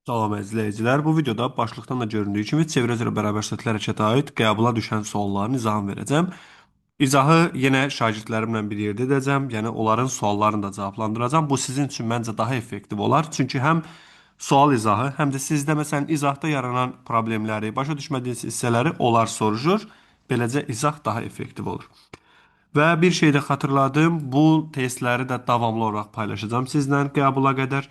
Salam əzizləyicilər. Bu videoda başlıqdan da göründüyü kimi çevrə üzrə bərabər söhbətlər hərəkətə aid qəbula düşən sualların izahını verəcəm. İzahı yenə şagirdlərimlə bir yerdə edəcəm. Yəni onların suallarını da cavablandıracağam. Bu sizin üçün məncə daha effektiv olar. Çünki həm sual izahı, həm də sizdə məsələn izahda yaranan problemləri, başa düşmədiyiniz hissələri onlar soruşur. Beləcə izah daha effektiv olur. Və bir şey də xatırladım. Bu testləri də davamlı olaraq paylaşacağam sizlə qəbula qədər.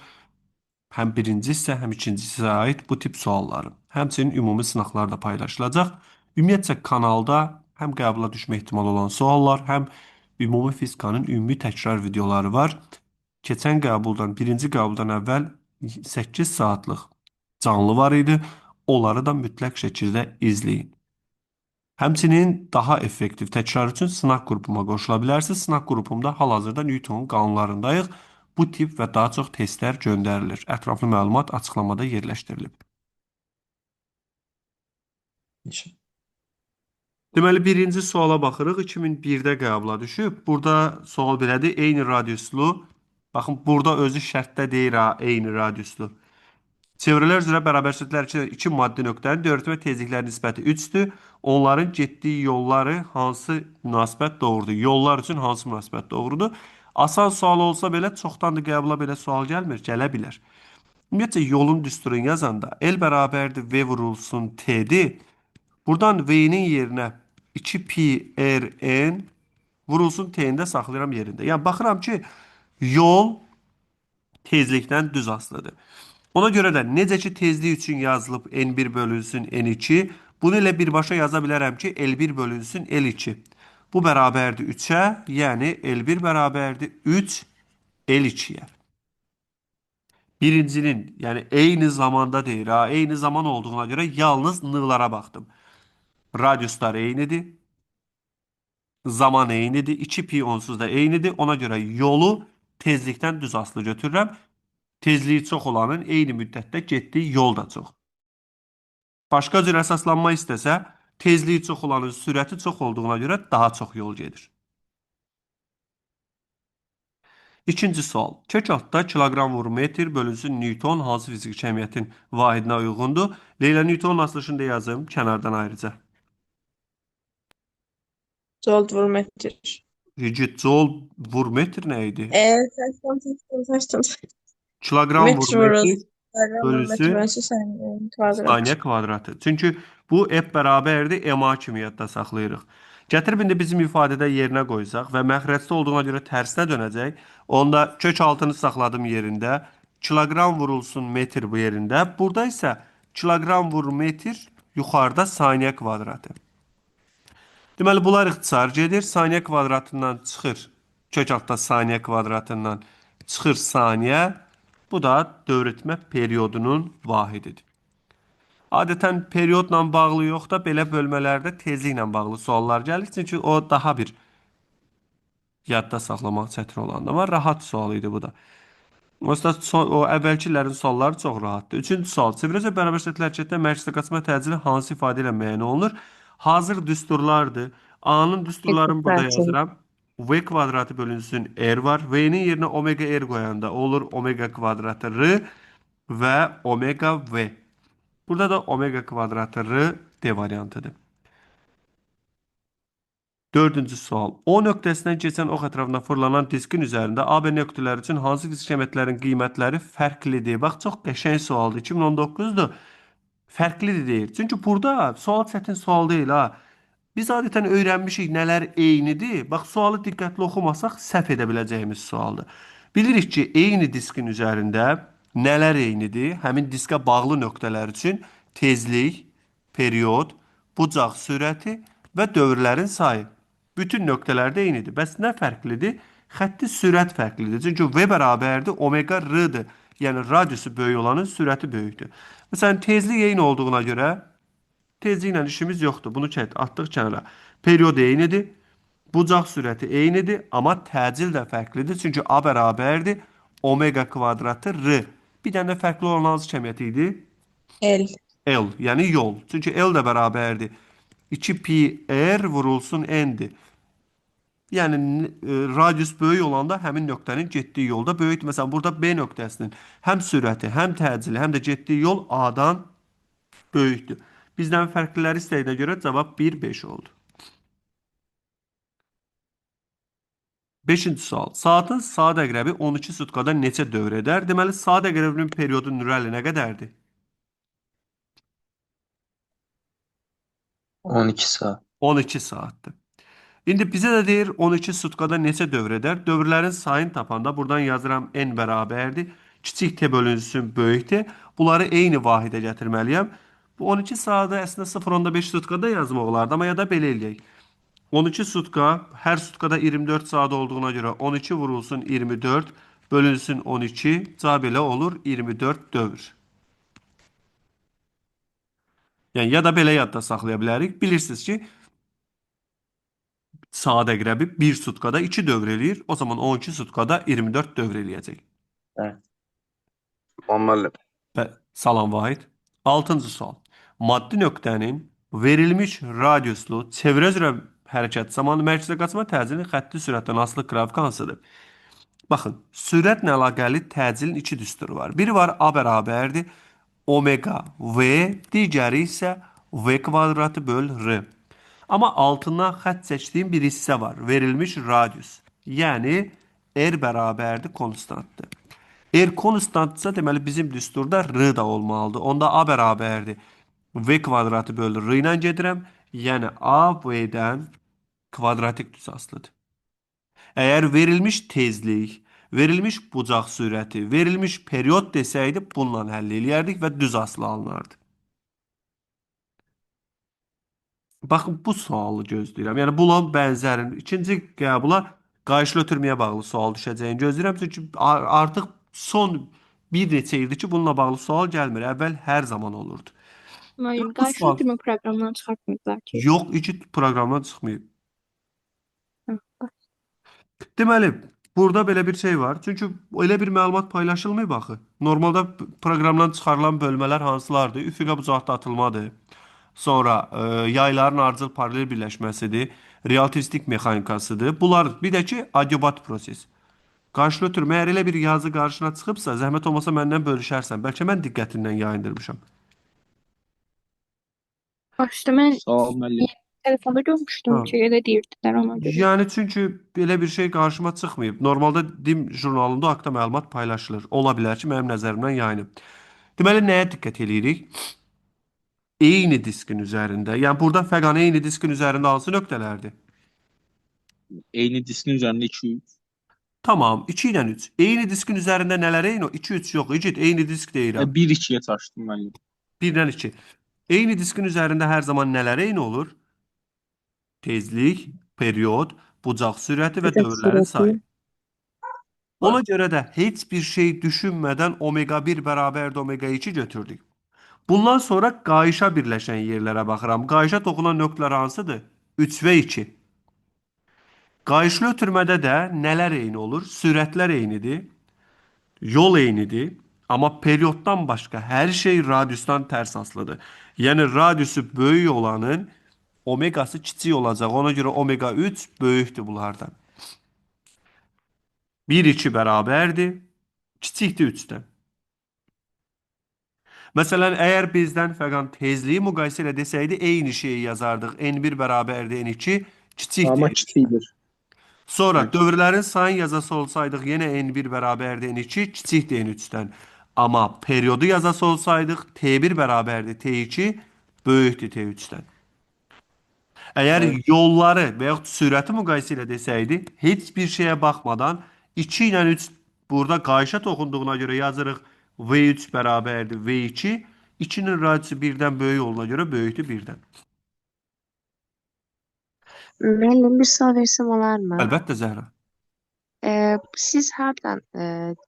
Həm birinci hissə, həm ikinci hissəyə aid bu tip sualların. Həmçinin ümumi sınaqlar da paylaşılacaq. Ümumiyyətcə kanalda həm qəbula düşmə ehtimalı olan suallar, həm ümumi fizikanın ümumi təkrar videoları var. Keçən qəbuldan, birinci qəbuldan əvvəl 8 saatlıq canlı var idi. Onları da mütləq şəkildə izləyin. Həmçinin daha effektiv təkrar üçün sınaq qrupuma qoşula bilərsiniz. Sınaq qrupumda hal-hazırda Newtonun qanunlarındayıq. Bu tip və daha çox testlər göndərilir. Ətraflı məlumat açıqlamada yerləşdirilib. İnşallah. Deməli, birinci suala baxırıq. 2001-də qəbula düşüb. Burada sual belədir. Eyni radiuslu. Baxın, burada özü şərtdə deyir ha, eyni radiuslu. Çevrələr üzrə bərabər sütlər üçün iki maddi nöqtənin döyərtmə tezlikləri nisbəti 3-dür. Onların getdiyi yolları hansı münasibət doğrudur? Yollar üçün hansı münasibət doğrudur? Asan sual olsa belə çoxdan da qəbula belə sual gəlmir, gələ bilər. Ümumiyyətcə yolun düsturunu yazanda L bərabərdir V vurulsun T'dir. Buradan V-nin yerinə 2 pi r n vurulsun T-ni də saxlayıram yerində. Yəni baxıram ki, yol tezlikdən düz asılıdır. Ona görə də necə ki tezlik üçün yazılıb n1 bölünsün n2, bunu ilə birbaşa yaza bilərəm ki L1 bölünsün L2. Bu bərabərdir 3-ə, yəni L1 bərabərdir 3 L2-yə. Birincinin, yəni eyni zamanda deyir ha, eyni zaman olduğuna görə yalnız n-lara baxdım. Radiuslar eynidir, zaman eynidir, 2 pi onsuz da eynidir. Ona görə yolu tezlikdən düz asılı götürürəm. Tezliyi çox olanın eyni müddətdə getdiyi yol da çox. Başqa cür əsaslanma istəsə, tezliyi çox olanın sürəti çox olduğuna görə daha çox yol gedir. İkinci sual. Kök altda kiloqram vur metr bölünsün Newton hansı fiziki cəmiyyətin vahidinə uyğundur? Leyla Newtonun açılışını da yazım kənardan ayrıca. Joule metr. Rigid joule vur metr nə idi? Saçtım. Kiloqram vur Metr vurulsun. metr Metr bölünsün bölünsün kvadrat. saniyə kvadratı. Çünki bu F bərabərdir MA kimi yadda saxlayırıq. Gətirib indi bizim ifadədə yerinə qoysaq və məxrəcdə olduğuna görə tərsinə dönəcək. Onda kök altını saxladım yerində. Kiloqram vurulsun metr bu yerində. Burada isə kiloqram vur metr yuxarıda saniyə kvadratı. Deməli, bunlar ixtisar gedir. Saniyə kvadratından çıxır. Kök altda saniyə kvadratından çıxır saniyə. Bu da dövrətmə periodunun vahididir. Adətən periodla bağlı yox da belə bölmələrdə tezliklə bağlı suallar gəlir. Çünki o daha bir yadda saxlamaq çətin olan da var. Rahat sual idi bu da. O əvvəlkilərin sualları çox rahatdır. Üçüncü sual. Çevrəcə bərabər şərtlər hərəkətdə mərkəzdə qaçma təcili hansı ifadə ilə müəyyən olunur? Hazır düsturlardır. A-nın düsturlarını burada yazıram. V kvadratı bölünsün R var. V-nin yerinə omega R qoyanda olur omega kvadratı R və omega V. Burada da omega kvadratı R D variantıdır. Dördüncü sual. O nöqtəsindən keçən ox ətrafında fırlanan diskin üzərində AB nöqtələri üçün hansı fizik cəmiyyətlərin qiymətləri fərqlidir? Bax, çox qəşəng sualdır. 2019-dur. Fərqlidir deyir. Çünki burada sual çətin sual deyil ha. Biz adətən öyrənmişik nələr eynidir. Bax, sualı diqqətli oxumasaq səhv edə biləcəyimiz sualdır. Bilirik ki, eyni diskin üzərində nələr eynidir? Həmin diskə bağlı nöqtələr üçün tezlik, period, bucaq sürəti və dövrlərin sayı. Bütün nöqtələrdə eynidir. Bəs nə fərqlidir? Xətti sürət fərqlidir. Çünki V bərabərdir, omega R-dır. Yəni radiusu böyük olanın sürəti böyükdür. Məsələn, tezlik eyni olduğuna görə tezliklə işimiz yoxdur. Bunu atdıq kənara. Period eynidir. Bucaq sürəti eynidir. Amma təcil də fərqlidir. Çünki A bərabərdir, omega kvadratı R. Bir dənə də fərqli olan hansı cəmiyyəti idi? L. L, yəni yol. Çünki L də bərabərdir 2 pi r vurulsun n-dir. Yəni radius böyük olanda həmin nöqtənin getdiyi yolda böyükdür. Məsələn, burada B nöqtəsinin həm sürəti, həm təcili, həm də getdiyi yol A-dan böyükdür. Bizdən fərqliləri istədiyinə görə cavab 1, 5 oldu. 5-ci sual. Saatın saat əqrəbi 12 sutkada neçə dövr edər? Deməli, saat əqrəbinin periodu nürəli nə qədərdir? 12 saat. 12 saatdır. İndi bizə də deyir 12 sutkada neçə dövr edər? Dövrlərin sayını tapanda buradan yazıram n bərabərdir. Kiçik t bölünsün böyük t. Bunları eyni vahidə gətirməliyəm. Bu 12 saatı əslində 0.5 sutkada yazmaq olardı, amma ya da belə eləyək. 12 sutka, hər sutkada 24 saat olduğuna görə 12 vurulsun 24, bölünsün 12, cavab elə olur 24 dövr. Yəni ya da belə yadda saxlaya bilərik. Bilirsiniz ki, saat əqrəbi 1 sutkada 2 dövr eləyir. O zaman 12 sutkada 24 dövr eləyəcək. Evet. Müəllim. Salam Vahid. 6-cı sual. Maddi nöqtənin verilmiş radiuslu çevrə üzrə hərəkət zamanı mərkəzə qaçma təcilin xətti sürətdən asılı qrafik hansıdır? Baxın, sürətlə əlaqəli təcilin iki düsturu var. Biri var A bərabərdir omega v, digəri isə v kvadratı böl r. Amma altından xətt çəkdiyim bir hissə var. Verilmiş radius. Yəni r bərabərdir konstantdır. R konstantsa deməli bizim düsturda r da olmalıdır. Onda A bərabərdir v kvadratı böl r ilə gedirəm. Yəni A v-dən kvadratik düz asılıdır. Əgər verilmiş tezlik, verilmiş bucaq sürəti, verilmiş period desəydi bununla həll eləyərdik və düz asılı alınardı. Baxın, bu sualı gözləyirəm. Yəni, buna bənzərin ikinci qəbula qayışlı ötürməyə bağlı sual düşəcəyini gözləyirəm. Çünki artıq son bir neçə ildir ki, bununla bağlı sual gəlmir. Əvvəl hər zaman olurdu. Müəllim, Bu qarşılı sual- ötürmə proqramından çıxartmırdılar ki. Yox, iki proqramdan çıxmayıb. Hə, bax. Deməli, burada belə bir şey var. Çünki elə bir məlumat paylaşılmayıb axı. Normalda proqramdan çıxarılan bölmələr hansılardır? Üfüqə bucaqda atılmadır. Sonra yayların ardıcıl paralel birləşməsidir. Relativistik mexanikasıdır. Bunlar bir də ki, adiabat proses. Qarşılı ötürmə, əgər elə bir yazı qarşına çıxıbsa, zəhmət olmasa məndən bölüşərsən. Bəlkə mən diqqətindən yayındırmışam. Başda mən Sağ ol müəllim. telefonda görmüşdüm Ha. ki, elə deyirdilər ona görə. Yəni çünki belə bir şey qarşıma çıxmayıb. Normalda DİM jurnalında o haqda məlumat paylaşılır. Ola bilər ki, mənim nəzərimdən yayınıb. Deməli, nəyə diqqət edirik? Eyni diskin üzərində. Yəni burada fəqan eyni diskin üzərində hansı nöqtələrdir? Eyni diskin üzərində 2-3. Tamam, 2 ilə 3. Eyni diskin üzərində nələr eyni? 2 3 yox, İcid, eyni disk deyirəm. 1-2-yə çaşdım müəllim. 1 ilə 2. Eyni diskin üzərində hər zaman nələr eyni olur? Tezlik, period, bucaq sürəti və Bucaq dövrlərin sürəti. sayı. Ona görə də heç bir şey düşünmədən omega 1 bərabərdir omega 2 götürdük. Bundan sonra qayışa birləşən yerlərə baxıram. Qayışa toxunan nöqtələr hansıdır? 3 və 2. Qayışlı ötürmədə də nələr eyni olur? Sürətlər eynidir, yol eynidir, amma perioddan başqa hər şey radiusdan tərs asılıdır. Yəni radiusu böyük olanın omegası kiçik olacaq. Ona görə omega 3 böyükdür bunlardan. 1 2 bərabərdir, kiçikdir 3-dən. Məsələn, əgər bizdən fəqan tezliyi müqayisə ilə desəydi, eyni şeyi yazardıq. N1 bərabərdir N2, kiçikdir Amma N3. kiçikdir. Sonra Evet. dövrlərin sayın yazası olsaydıq, yenə N1 bərabərdir N2, kiçikdir N3-dən. Amma periodu yazası olsaydıq, T1 bərabərdir T2, böyükdür T3-dən. Əgər Evet. yolları və yaxud sürəti müqayisə ilə desəydi, heç bir şeyə baxmadan 2 ilə 3 burada qayışa toxunduğuna görə yazırıq V3 bərabərdir V2, 2-nin radiusu 1-dən böyük olduğuna görə böyükdür 1-dən. Müəllim, bir sual versəm olarmı? Əlbəttə Zəhra. Siz hardan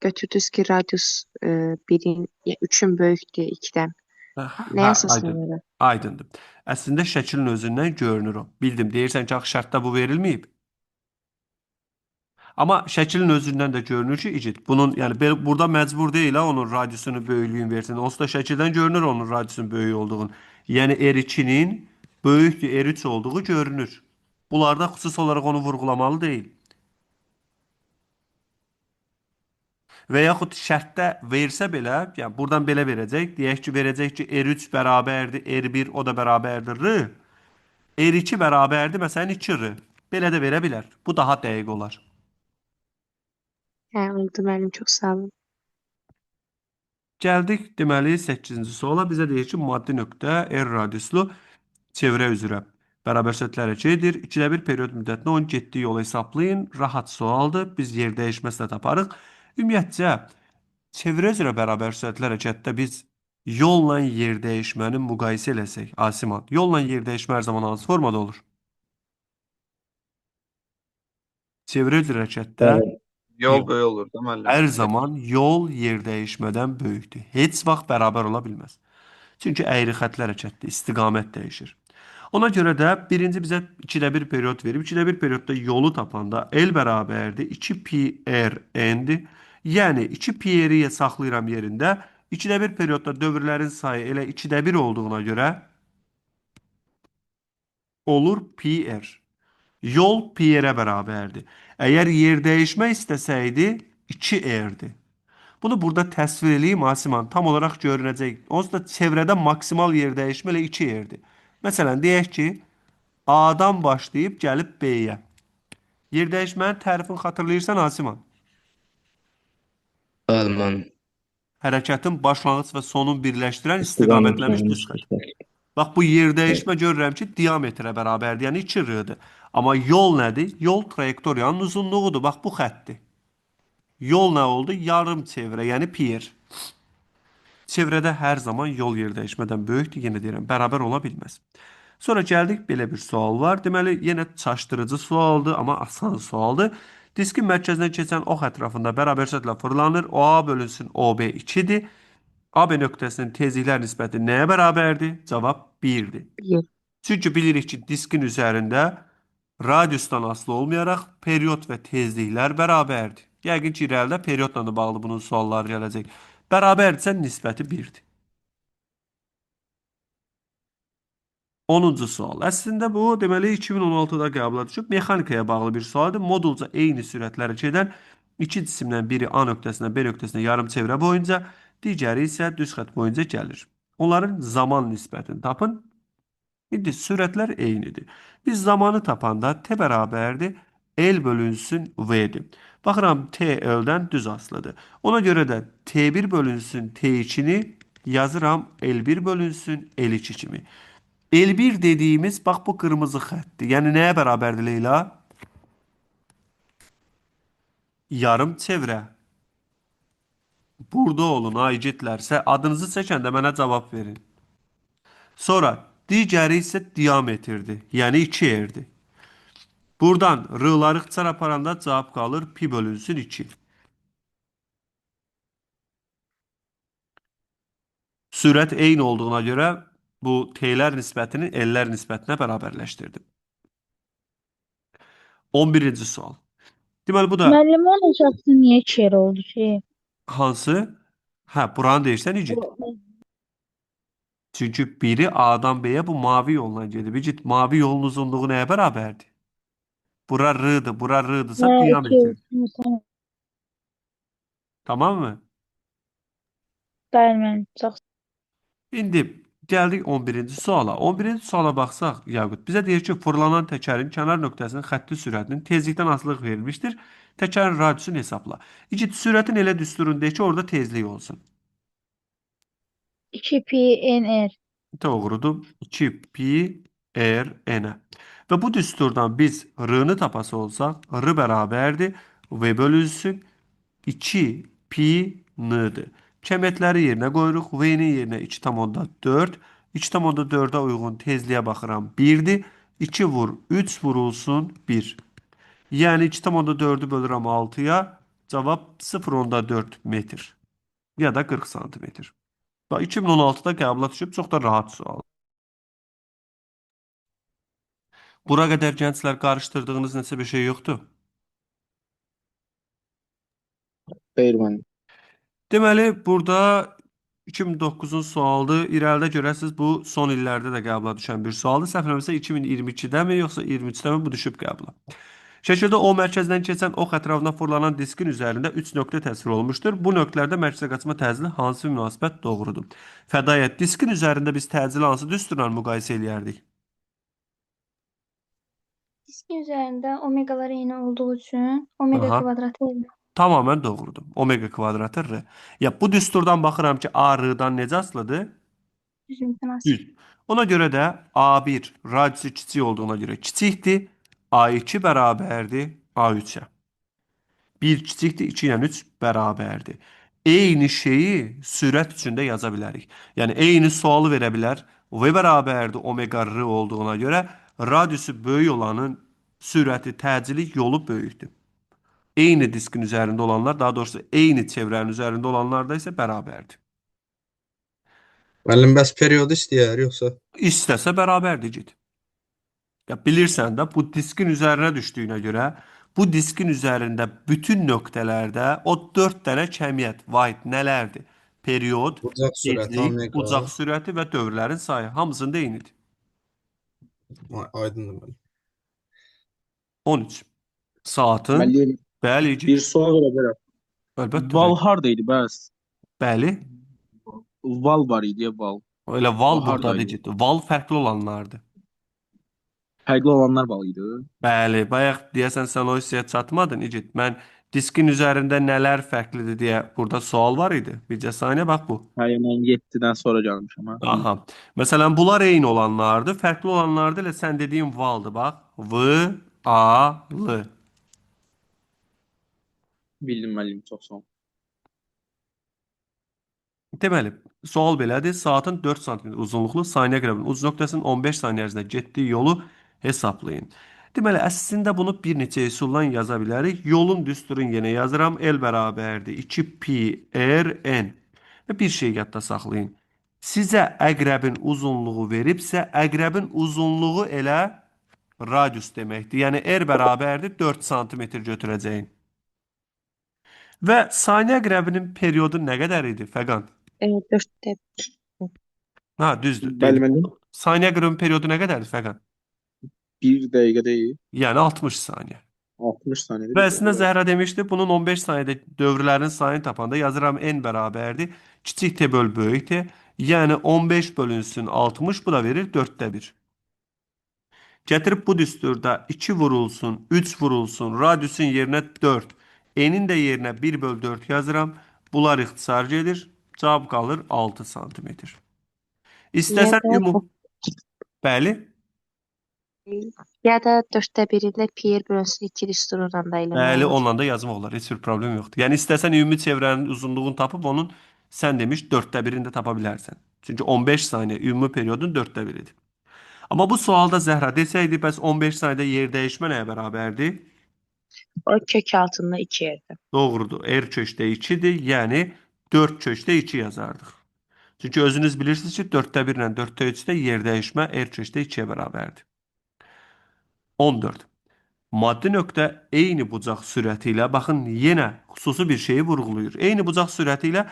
götürdünüz ki, radius 3-ün böyükdür 2-dən? Nəyə Aydın. əsaslanır? Aydındır. Əslində şəklin özündən görünür o. Bildim, deyirsən ki, axı şərtdə bu verilməyib. Amma şəklin özündən də görünür ki, İcid, bunun, yəni burada məcbur deyil ha, onun radiusunu böyüklüyün versin. Onsuz da şəkildən görünür onun radiusunun böyük olduğunu. Yəni R2-nin böyükdür R3 olduğu görünür. Bunlarda xüsusi olaraq onu vurğulamalı deyil. Və yaxud şərtdə versə belə, yəni buradan belə verəcək. Deyək ki, verəcək ki, R3 bərabərdir, R1 o da bərabərdir R. R2 bərabərdir, məsələn 2R. Belə də verə bilər. Bu daha dəqiq olar. Hə, oldu müəllim, çox sağ olun. Gəldik deməli 8-ci suala. Bizə deyir ki, maddi nöqtə R radiuslu çevrə üzrə bərabər söhbətlər edir. 2/1 period müddətində onun getdiyi yolu hesablayın. Rahat sualdır. Biz yer dəyişməsi də taparıq. Ümumiyyətcə, çevrə üzrə bərabər söhbətlər hərəkətdə biz yolla yer dəyişməni müqayisə eləsək, Asiman, yolla yer dəyişmə hər zaman hansı formada olur? Çevrə üzrə hərəkətdə Yol yox. böyük olur da müəllim. Hər zaman yol yer dəyişmədən böyükdür. Heç vaxt bərabər ola bilməz. Çünki əyri xəttlər hərəkətdir, istiqamət dəyişir. Ona görə də birinci bizə 2/1 period verib. 2/1 periodda yolu tapanda L bərabərdir 2pi r n-dir. Yəni 2pi r-i saxlayıram yerində. 2/1 periodda dövrlərin sayı elə 2/1 olduğuna görə olur pi r. Yol pi r-ə bərabərdir. Əgər yer dəyişmək istəsəydi 2r-dir. Bunu burada təsvir edeyim Asiman. Tam olaraq görünəcək. Onsuz da çevrədə maksimal yer dəyişmə elə 2 yerdir. Məsələn, deyək ki, A-dan başlayıb gəlib B-yə. Yer dəyişmənin tərifini xatırlayırsan Asiman? Alman Hərəkətin başlanğıc və sonunu birləşdirən istiqamət istiqamətlənmiş düz xətt. Bax, bu yer dəyişmə görürəm ki, diametrə bərabərdir, yəni 2r-dır. Amma yol nədir? Yol trayektoriyanın uzunluğudur. Bax, bu xəttdir. Yol nə oldu? Yarım çevrə, yəni pi-r. Çevrədə hər zaman yol yer dəyişmədən böyükdür, yenə deyirəm, bərabər ola bilməz. Sonra gəldik, belə bir sual var. Deməli, yenə çaşdırıcı sualdır, amma asan sualdır. Diskin mərkəzindən keçən ox ətrafında bərabər sürətlə fırlanır. OA bölünsün OB 2-dir. AB nöqtəsinin tezliklər nisbəti nəyə bərabərdir? Cavab 1-dir. 1. Çünki bilirik ki, diskin üzərində radiusdan asılı olmayaraq period və tezliklər bərabərdir. Yəqin ki, irəlidə periodla da bağlı bunun sualları gələcək. Bərabərdirsə nisbəti 1-dir. 10-cu sual. Əslində bu, deməli 2016-da qəbula düşüb mexanikaya bağlı bir sualdır. Modulca eyni sürətlərə gedən iki cisimdən biri A nöqtəsindən B nöqtəsinə yarım çevrə boyunca, digəri isə düz xətt boyunca gəlir. Onların zaman nisbətini tapın. İndi sürətlər eynidir. Biz zamanı tapanda T bərabərdir, L bölünsün V-dir. Baxıram, T L-dən düz asılıdır. Ona görə də T1 bölünsün T2-ni yazıram L1 bölünsün L2 kimi. L1 dediyimiz, bax bu qırmızı xəttdir. Yəni nəyə bərabərdir Leyla? Yarım çevrə. Burada olun, aygidlərsə adınızı çəkəndə mənə cavab verin. Sonra digəri isə diametrdir. Yəni 2r-dir. Buradan r-ları ixtisar aparanda cavab qalır pi bölünsün 2. Sürət eyni olduğuna görə bu t-lər nisbətini l-lər nisbətinə bərabərləşdirdim. 11-ci sual. Deməli bu da Müəllim onun şəxsi niyə 2 yer oldu ki? hansı? Hə, buranı deyirsən İcid. Çünki biri A'dan B'ye bu mavi yolla gedir. İcid, mavi yolun uzunluğu nəyə bərabərdir? Bura r-dır, bura r-dırsa Hə, 2 diametr. tamam. Tamam mı? Bəli müəllim, çox İndi gəldik 11-ci suala. 11-ci suala baxsaq, Yaqut, bizə deyir ki, fırlanan təkərin kənar nöqtəsinin xətti sürətinin tezlikdən asılılıq verilmişdir. Təkərin radiusunu hesabla. İcid, sürətin elə düsturunda ki, orada tezlik olsun. 2 pi n r. Doğrudur. 2 pi r n. Və bu düsturdan biz r-nı tapası olsaq, r bərabərdir v bölünsün 2 pi n-dır. Kəmiyyətləri yerinə qoyuruq. V-nin yerinə 2,4. 2,4-ə uyğun tezliyə baxıram 1-dir. 2 vur 3 vurulsun 1. Yəni 2,4-ü bölürəm 6-ya. Cavab 0,4 metr. Ya da 40 santimetr. Bax, 2016-da qəbula düşüb, çox da rahat sual. Bura qədər gənclər qarışdırdığınız nəsə bir şey yoxdur. Xeyr müəllim. Deməli, burada 2009-un sualdır. İrəlidə görəsiniz bu son illərdə də qəbula düşən bir sualdır. Səhv eləmirəmsə 2022-dəmi yoxsa 23-dəmi bu düşüb qəbula. Şəkildə O mərkəzdən keçən ox ətrafına fırlanan diskin üzərində 3 nöqtə təsvir olunmuşdur. Bu nöqtələrdə mərkəzə qaçma təcili hansı münasibət doğrudur? Fədaiyyət, diskin üzərində biz təcili hansı düsturla müqayisə eləyərdik? Diskin üzerinde omegalar eyni olduğu için omega Aha. kvadratı eyni. Tamamən doğrudur. Omega kvadratı R. Ya bu düsturdan baxıram ki, A R-dan necə asılıdır? Düz münasib. Düz. Ona görə də A1 radiusu kiçik olduğuna görə kiçikdir. A2 bərabərdir A3-ə. 1 kiçikdir, 2 ilə 3 bərabərdir. Eyni şeyi sürət üçün də yaza bilərik. Yəni eyni sualı verə bilər. V bərabərdir omega R olduğuna görə radiusu böyük olanın sürəti, təcili yolu böyükdür. Eyni diskin üzərində olanlar, daha doğrusu eyni çevrənin üzərində olanlar da isə bərabərdir. Müəllim, bəs periodu istəyər, yoxsa? İstəsə bərabərdir git. Ya bilirsən də bu diskin üzərinə düşdüyünə görə bu diskin üzərində bütün nöqtələrdə o 4 dənə kəmiyyət, void nələrdir? Period, Bucaq sürəti, tezlik, omega. bucaq sürəti və dövrlərin sayı hamısında eynidir. Aydındır müəllim. 13. Saatın, Müəllim, bəli, bir git. sual verə bilərəm. Əlbəttə. Val hardaydı bəs? Bəli. Val var idi ya, val. Elə val O burdadır hardaydı? git. Val fərqli olanlardır. Fərqli olanlar val idi. Bəli, bayaq deyəsən sən o hissəyə çatmadın İcit. Mən diskin üzərində nələr fərqlidir deyə burada sual var idi. Bircə saniyə bax bu. Hayır, mən 7-dən sonra gəlmişəm ha. Aha. Məsələn, bunlar eyni olanlardır. Fərqli olanlardır elə sən dediyin valdır bax. V, A, L. Bildim müəllim, çox sağ ol. Deməli, sual belədir. Saatın 4 sm uzunluqlu saniyə qrafinin uc nöqtəsinin 15 saniyə ərzində getdiyi yolu hesablayın. Deməli, əslində bunu bir neçə üsulla yaza bilərik. Yolun düsturunu yenə yazıram. L bərabərdir 2pi r n. Və bir şey yadda saxlayın. Sizə əqrəbin uzunluğu veribsə, əqrəbin uzunluğu elə radius deməkdir. Yəni r bərabərdir 4 sm götürəcəyin. Və saniyə əqrəbinin periodu nə qədər idi Fəqan? 4'te Ha, düzdür. Bəli, müəllim. Saniyə əqrəbinin periodu nə qədərdir Fəqan? 1 dəqiqə deyil, Yəni 60 saniyə. 60 saniyədə. Və əslində Zəhra demişdi, bunun 15 saniyədə dövrlərin sayını tapanda yazıram n bərabərdir. Kiçik t böl böyük t. Yəni 15 bölünsün 60, bu da verir 4də 1. Gətirib bu düsturda 2 vurulsun, 3 vurulsun, radiusun yerinə 4, n'in də yerinə 1 böl 4 yazıram. Bunlar ixtisar gedir. Cavab qalır 6 santimetr. İstəsən Ya da ümum. Bəli. ya da 4'te 1'inde pi r bölünsün 2 düsturundan da eləmək Bəli, olur. onunla da yazmaq olar. Heç bir problem yoxdur. Yəni istəsən ümumi çevrənin uzunluğunu tapıb onun sən demiş 4də 1-ini də tapa bilərsən. Çünki 15 saniyə ümumi periodun 4də 1-idir. Amma bu sualda Zəhra desəydi, bəs 15 saniyədə yer dəyişmə nəyə bərabərdir? O kök altında 2 yerdir. Doğrudur. R köşdə 2-dir. Yəni 4 köşdə 2 yazardıq. Çünki özünüz bilirsiniz ki, 4də 1 ilə 4də 3-də yer dəyişmə R köşdə 2-yə bərabərdir. 14. Maddi nöqtə eyni bucaq sürəti ilə, baxın, yenə xüsusi bir şeyi vurğulayır. Eyni bucaq sürəti ilə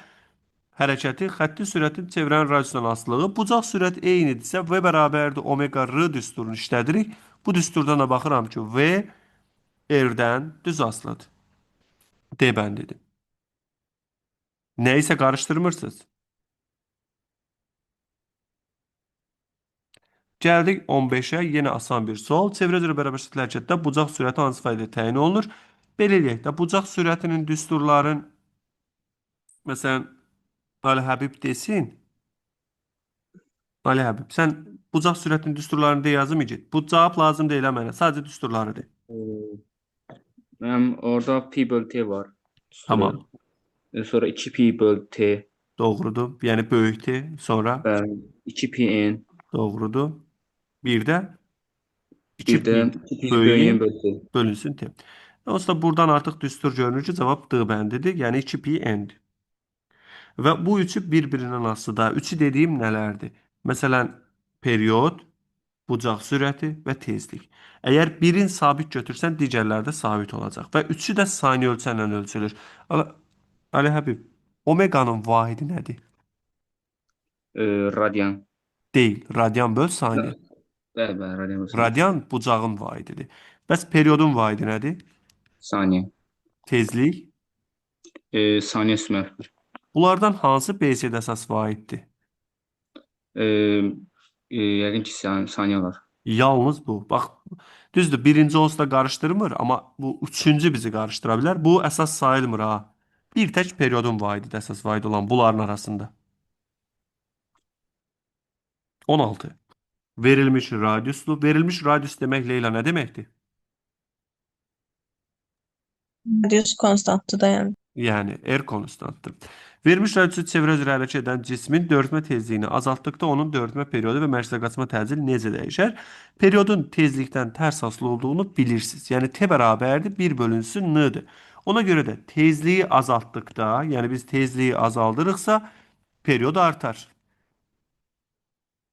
hərəkəti, xətti sürətin çevrənin radiusundan asılılığı, bucaq sürət eynidirsə, V bərabərdir omega R düsturunu işlədirik. Bu düsturdan da baxıram ki, V R-dən düz asılıdır. D bəndidir. Nə isə qarışdırmırsınız. Gəldik 15-ə, yenə asan bir sual. Çevrə üzrə bərabər şəkil hərəkətdə bucaq sürəti hansı faizlə təyin olunur? Belə eləyək də, bucaq sürətinin düsturların, məsələn, Ali Həbib desin. Ali Həbib, sən bucaq sürətinin düsturlarını de yazım icid. Bu cavab lazım deyil mənə, sadəcə düsturları de. Orada pi böl t var. Tamam, Sonra 2 pi böl t. doğrudur. Yəni böyükdür. Sonra Bəli. 2 pi n. doğrudur. Bir də Bir 2 də pi 2 pi böyüyün bölünən böl t. bölünsün t. Onsuz da buradan artıq düstur görünür ki, cavab D bəndidir. Yəni 2 pi n-dir. Və bu üçü bir-birindən asılıdır. Üçü dediyim nələrdir? Məsələn, period, bucaq sürəti və tezlik. Əgər birin sabit götürsən, digərləri də sabit olacaq. Və üçü də saniyə ölçənlə ölçülür. Ali Həbib, omeqanın vahidi nədir? Radyan. Deyil. Radyan böl saniyə. Bəli, bəli, radyan böl saniyə. Radyan bucağın vaididir. Bəs periodun vaidi nədir? Saniyə. Tezlik. Saniyə üstü mənfi 1. Bunlardan hansı BC-də əsas vaiddir? Yəqin ki, saniyə olar. Yalnız bu. Bax, düzdür, birinci onsuz da qarışdırmır, amma bu üçüncü bizi qarışdıra bilər. Bu əsas sayılmır ha. Bir tək periodun vaididir əsas vaid olan bunların arasında. 16. Verilmiş radiuslu. Verilmiş radius demək Leyla nə deməkdir? Radius konstantdır da yəni. Yəni R konstantdır. Verilmiş radiusu çevrə üzrə hərəkət edən cismin dörtmə tezliyini azaltdıqda onun dörtmə periodu və mərkəzə qaçma təcili necə dəyişər? Periodun tezlikdən tərs asılı olduğunu bilirsiniz. Yəni T bərabərdir 1 bölünsün N-dır. Ona görə də tezliyi azaltdıqda, yəni biz tezliyi azaldırıqsa period artar.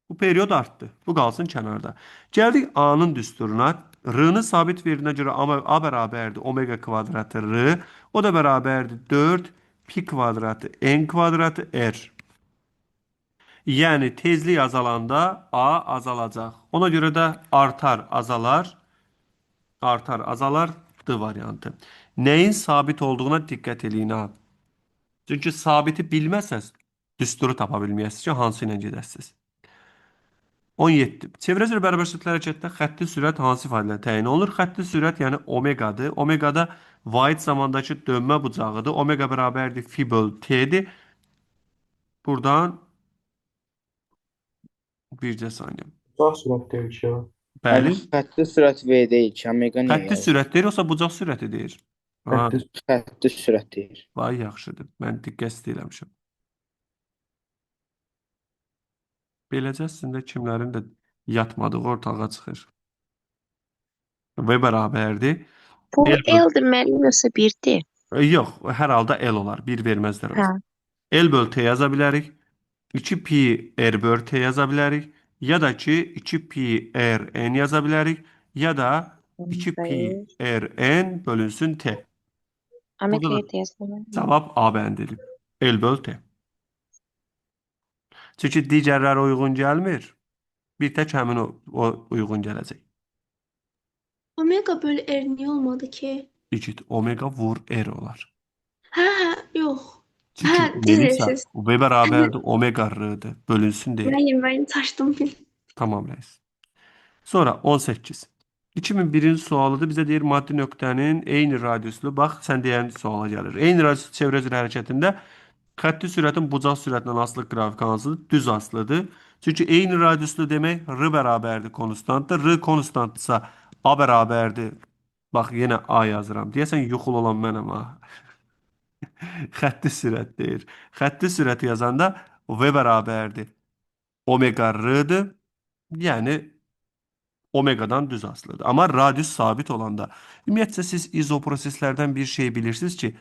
Bu period artdı. Bu qalsın kənarda. Gəldik A-nın düsturuna. R-nı sabit verdiyinə görə A bərabərdir omega kvadratı R. O da bərabərdir 4 pi kvadratı n kvadratı R. Yəni tezlik azalanda A azalacaq. Ona görə də artar, azalar. Artar, azalar D variantı. Nəyin sabit olduğuna diqqət eləyin ha. Çünki sabiti bilməsəz, düsturu tapa bilməyəsiniz ki, hansı ilə gedəsiniz. 17. Çevrə üzrə bərabər şərtlər hərəkətdə xətti sürət hansı ifadə ilə təyin olunur? Xətti sürət yəni omeqadır. Omegada vaid zamandakı dönmə bucağıdır. Omega bərabərdir fi böl t'dir. Buradan bircə saniyə. Bucaq sürət deyil ki. Bəli. Xətti sürət V deyil ki, omega niyə Xətti yazır? sürət deyir, yoxsa bucaq sürəti deyir? Ha, Xətti sürət deyir. vay yaxşıdır. Mən diqqət istəyirəmişim. Beləcə sizin kimlərin də yatmadığı ortağa çıxır. V bərabərdir. Bu El böl- L-dir müəllim yoxsa 1-dir? Yox, hər halda L olar. Bir verməzlər Hə. ona. L böl T yaza bilərik. 2 pi R böl T yaza bilərik. Ya da ki 2 pi R N yaza bilərik. Ya da 2 pi R N bölünsün T. Omega Burada da yerdə yazılır. cavab A bəndidir. L böl T. Çünki digərləri uyğun gəlmir. Bir tək həmin o uyğun gələcək. Omega bölü R niye olmadı ki? İkit omega vur R olar. Ha yok. Çünki Ha, Melisa deyirsiz. V bərabərdir omega R-dır. Bölünsün deyil. Ben taştım bil. Tamam reis. Sonra 18. 2001-in sualıdır. Bizə deyir maddi nöqtənin eyni radiuslu. Bax, sən deyən suala gəlir. Eyni radiuslu çevrə üzrə hərəkətində xətti sürətin bucaq sürətindən asılı qrafik hansıdır? Düz asılıdır. Çünki eyni radiuslu demək R bərabərdir konstantdır. R konstantdırsa A bərabərdir. Bax, yenə A yazıram. Deyəsən yuxul olan mənəm ha. Xətti sürət deyir. Xətti sürəti yazanda V bərabərdir. Omega R-dır. Yəni omegadan düz asılıdır. Amma radius sabit olanda ümumiyyətlə siz izoproseslərdən bir şey bilirsiniz ki,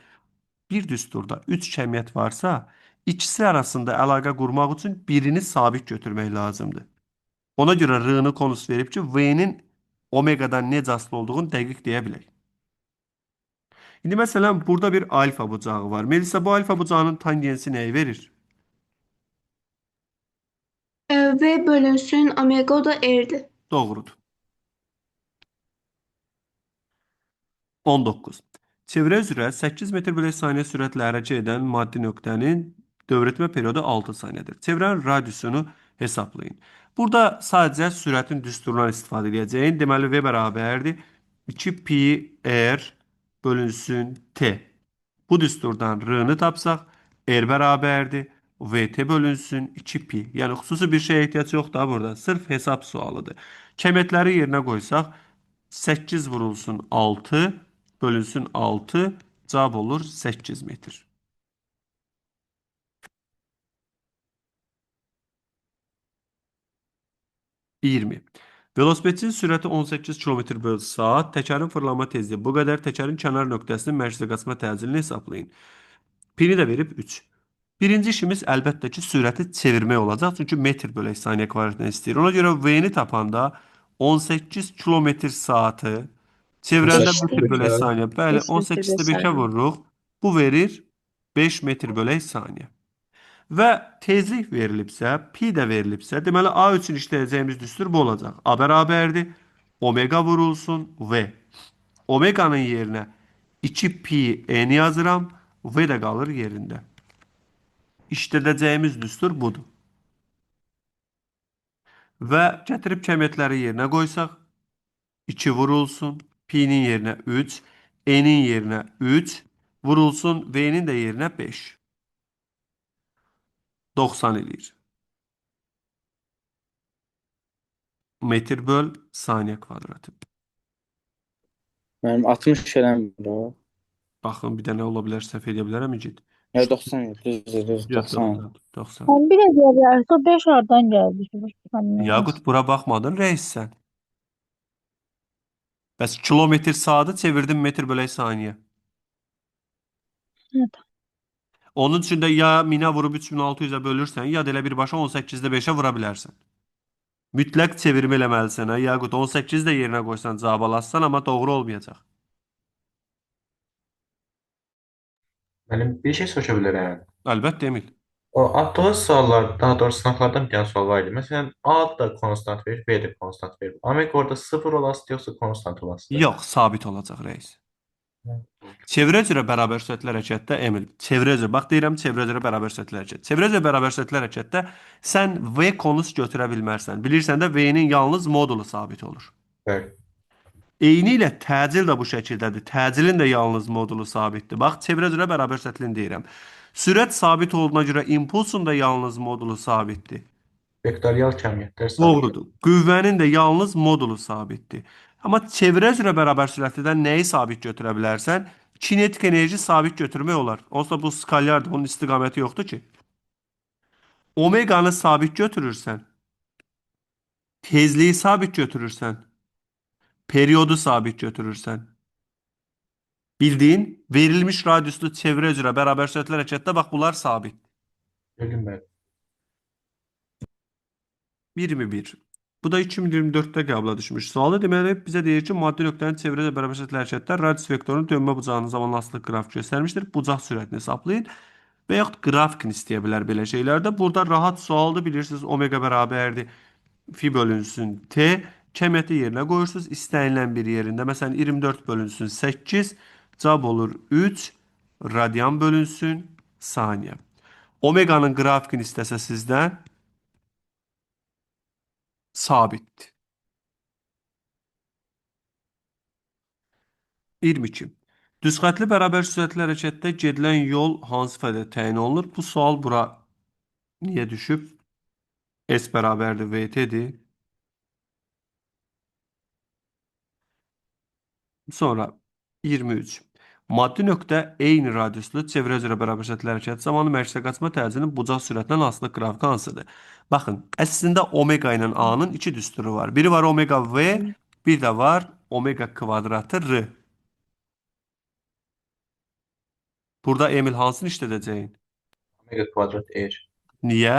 bir düsturda 3 kəmiyyət varsa, ikisi arasında əlaqə qurmaq üçün birini sabit götürmək lazımdır. Ona görə R-nı konus verib ki, V-nin omegadan necə asılı olduğunu dəqiq deyə bilək. İndi məsələn, burada bir alfa bucağı var. Melisa, bu alfa bucağının tangensi nəyi verir? V bölünsün omega o da R'di. Doğrudur. 19. Çevrə üzrə 8 metr bölü saniyə sürətlə hərəkət edən maddi nöqtənin dövrətmə periodu 6 saniyədir. Çevrənin radiusunu hesablayın. Burada sadəcə sürətin düsturundan istifadə edəcəyin. Deməli, V bərabərdir 2 pi R bölünsün T. Bu düsturdan R-nı tapsaq, R bərabərdir VT bölünsün 2 pi. Yəni, xüsusi bir şeyə ehtiyac yoxdur burada. Sırf hesab sualıdır. Kəmiyyətləri yerinə qoysaq, 8 vurulsun 6 bölünsün 6 cavab olur 8 metr. %20. Velosipedin sürəti 18 km/saat, təkərin fırlanma tezliyi bu qədər, təkərin kənar nöqtəsinin mərkəzə qaçma təcilini hesablayın. Pini də verib 3. Birinci işimiz əlbəttə ki, sürəti çevirmək olacaq. Çünki metr bölək saniyə kvadratını istəyir. Ona görə V-ni tapanda 18 km/saatı çevrəndə 18 metr bölək metr. saniyə. Bəli, 5 metr 18-də bölək 5-ə vururuq. Bu verir 5 metr bölək saniyə. və tezlik verilibsə, pi də verilibsə, deməli A üçün işləyəcəyimiz düstur bu olacaq. A bərabərdir. Omega vurulsun V. Omeganın yerinə 2 pi n yazıram. V də qalır yerində. İşlədəcəyimiz düstur budur. Və gətirib kəmiyyətləri yerinə qoysaq, 2 vurulsun, pi-nin yerinə 3, n-in yerinə 3, vurulsun, v-nin də yerinə 5. 90 eləyir. Metr böl saniyə kvadratı. Mənim 60 eləmir o. Baxın, bir dənə ola bilər, səhv edə bilərəm, Ecid. Ya 90 yox, düz 90. 90. Sən bir də deyə bilərsən, o 5 hardan gəldi ki? Yaqut, bura baxmadın, reis sən. Bəs kilometr saatı çevirdim metr bölək saniyə. Evet. Onun üçün də ya 1000-ə vurub 3600-ə bölürsən, ya da elə birbaşa 18-də 5-ə vura bilərsən. Mütləq çevirmə eləməlisən. Yaqut 18 də yerinə qoysan, cavab alassan, amma doğru olmayacaq. Mənim bir şey soruşa bilərəm. Əlbəttə, Emil. O attığınız suallar, daha doğrusu sınaqlardan bir dənə sual var idi. Məsələn, A da konstant verir, B də konstant verir. Amerika orada 0 olasıdır, yoxsa konstant olasıdır? Yox, sabit olacaq, reis. Çevrə üzrə bərabər sürətli hərəkətdə, Emil, çevrə üzrə, bax deyirəm, çevrə üzrə bərabər sürətli hərəkət. Çevrə üzrə bərabər sürətli hərəkətdə sən V konus götürə bilmərsən. Bilirsən də V-nin yalnız modulu sabit olur. Bəli. Eyni ilə təcil də bu şəkildədir. Təcilin də yalnız modulu sabitdir. Bax, çevrə üzrə bərabər sürətlini deyirəm. Sürət sabit olduğuna görə impulsun da yalnız modulu sabitdir. Vektorial kəmiyyətlər sabit. Doğrudur. Qüvvənin də yalnız modulu sabitdir. Amma çevrə üzrə bərabər sürətlidən nəyi sabit götürə bilərsən? Kinetik enerji sabit götürmək olar. Onsuz da bu skalyardır, onun istiqaməti yoxdur ki. Omeganı sabit götürürsən, tezliyi sabit götürürsən, periodu sabit götürürsən. Bildiyin, verilmiş radiuslu çevrə üzrə bərabər sürətli hərəkətdə bax, bunlar sabit. Bildim bəli. 21. Bu da 2024-də qəbula düşmüş sualdır. Deməli, bizə deyir ki, maddi nöqtənin çevrə ilə bərabər sürətli hərəkətdə radius vektorunun dönmə bucağının zamanla asılı qrafik göstərmişdir. Bucaq sürətini hesablayın və yaxud qrafikini istəyə bilər belə şeylərdə. Burada rahat sualdır. Bilirsiniz, omega bərabərdir. Fi bölünsün T. Kəmiyyəti yerinə qoyursunuz. İstənilən bir yerində. Məsələn, 24 bölünsün 8. Cavab olur 3. Radian bölünsün saniyə. Omeganın qrafikini istəsə sizdən sabitdir. 22. Düzxətli bərabər sürətli hərəkətdə gedilən yol hansı fədə təyin olunur? Bu sual bura niyə düşüb? S bərabərdir VT-dir. Sonra 23. Maddi nöqtə eyni radiuslu çevrə üzrə bərabər sürətli hərəkət zamanı mərkəzə qaçma təzinin bucaq sürətindən asılı qrafiki hansıdır? Baxın, əslində omega ilə A-nın iki düsturu var. Biri var omega V, bir də var omega kvadratı R. Burada Emil hansını işlədəcəyin? Omega kvadrat R. Niyə?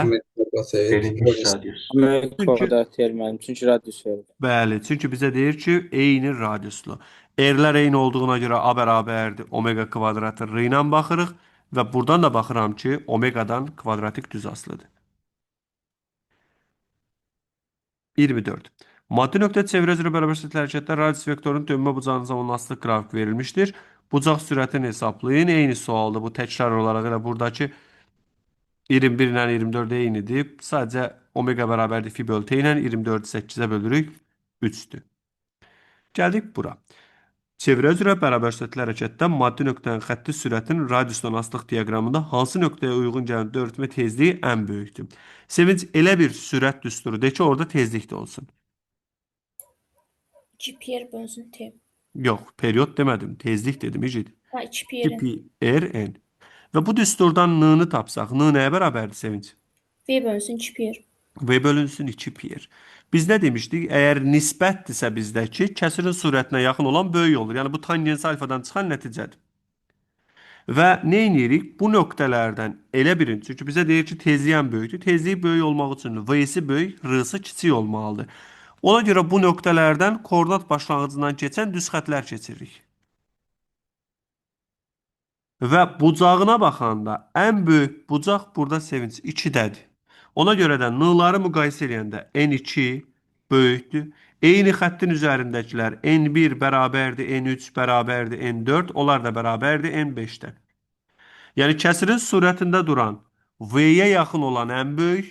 Verilmiş radius. Amerika kvadrat yer mənim, çünki radius verir. Bəli, çünki bizə deyir ki, eyni radiuslu. R-lər eyni olduğuna görə A bərabərdir omega kvadratı R ilə baxırıq və buradan da baxıram ki, omegadan kvadratik düz asılıdır. 24. Maddi nöqtə çevrə üzrə bərabər sürətli hərəkətdə radius vektorunun dönmə bucağının zamanla asılı qrafik verilmişdir. Bucaq sürətini hesablayın. Eyni sualdır. Bu təkrar olaraq elə buradakı 21 ilə 24 eynidir. Sadəcə omega bərabərdir fi böl t ilə 24-ü 8-ə bölürük 3-dür. Gəldik bura. Çevrə üzrə bərabər sürətli hərəkətdə maddi nöqtənin xətti sürətin radiusdan asılıq diaqramında hansı nöqtəyə uyğun gələn döyülmə tezliyi ən böyükdür? Sevinç, elə bir sürət düsturu de ki, orada tezlik də olsun. 2 pi r bölünsün t. Yox, period demədim, tezlik dedim, icid. Ha 2 pi 2 pi r n. Və bu düsturdan n-nı tapsaq, n nəyə bərabərdir Sevinç? v bölünsün 2 pi r. V bölünsün 2 pi r. Biz nə demişdik? Əgər nisbətdirsə bizdəki, kəsirin sürətinə yaxın olan böyük olur. Yəni, bu tangens alfadan çıxan nəticədir. Və nə edirik? Bu nöqtələrdən elə birin, çünki bizə deyir ki, tezliyin böyükdür. Tezliyi böyük olmaq üçün V-si böyük, R-sı kiçik olmalıdır. Ona görə bu nöqtələrdən koordinat başlanğıcından keçən düz xətlər keçiririk. Və bucağına baxanda ən böyük bucaq burada sevinç 2-dədir. Ona görə də n-ları müqayisə edəndə n2 böyükdür. Eyni xəttin üzərindəkilər n1 bərabərdir, n3 bərabərdir, n4, onlar da bərabərdir n5-dən. Yəni kəsirin surətində duran v-yə yaxın olan ən böyük,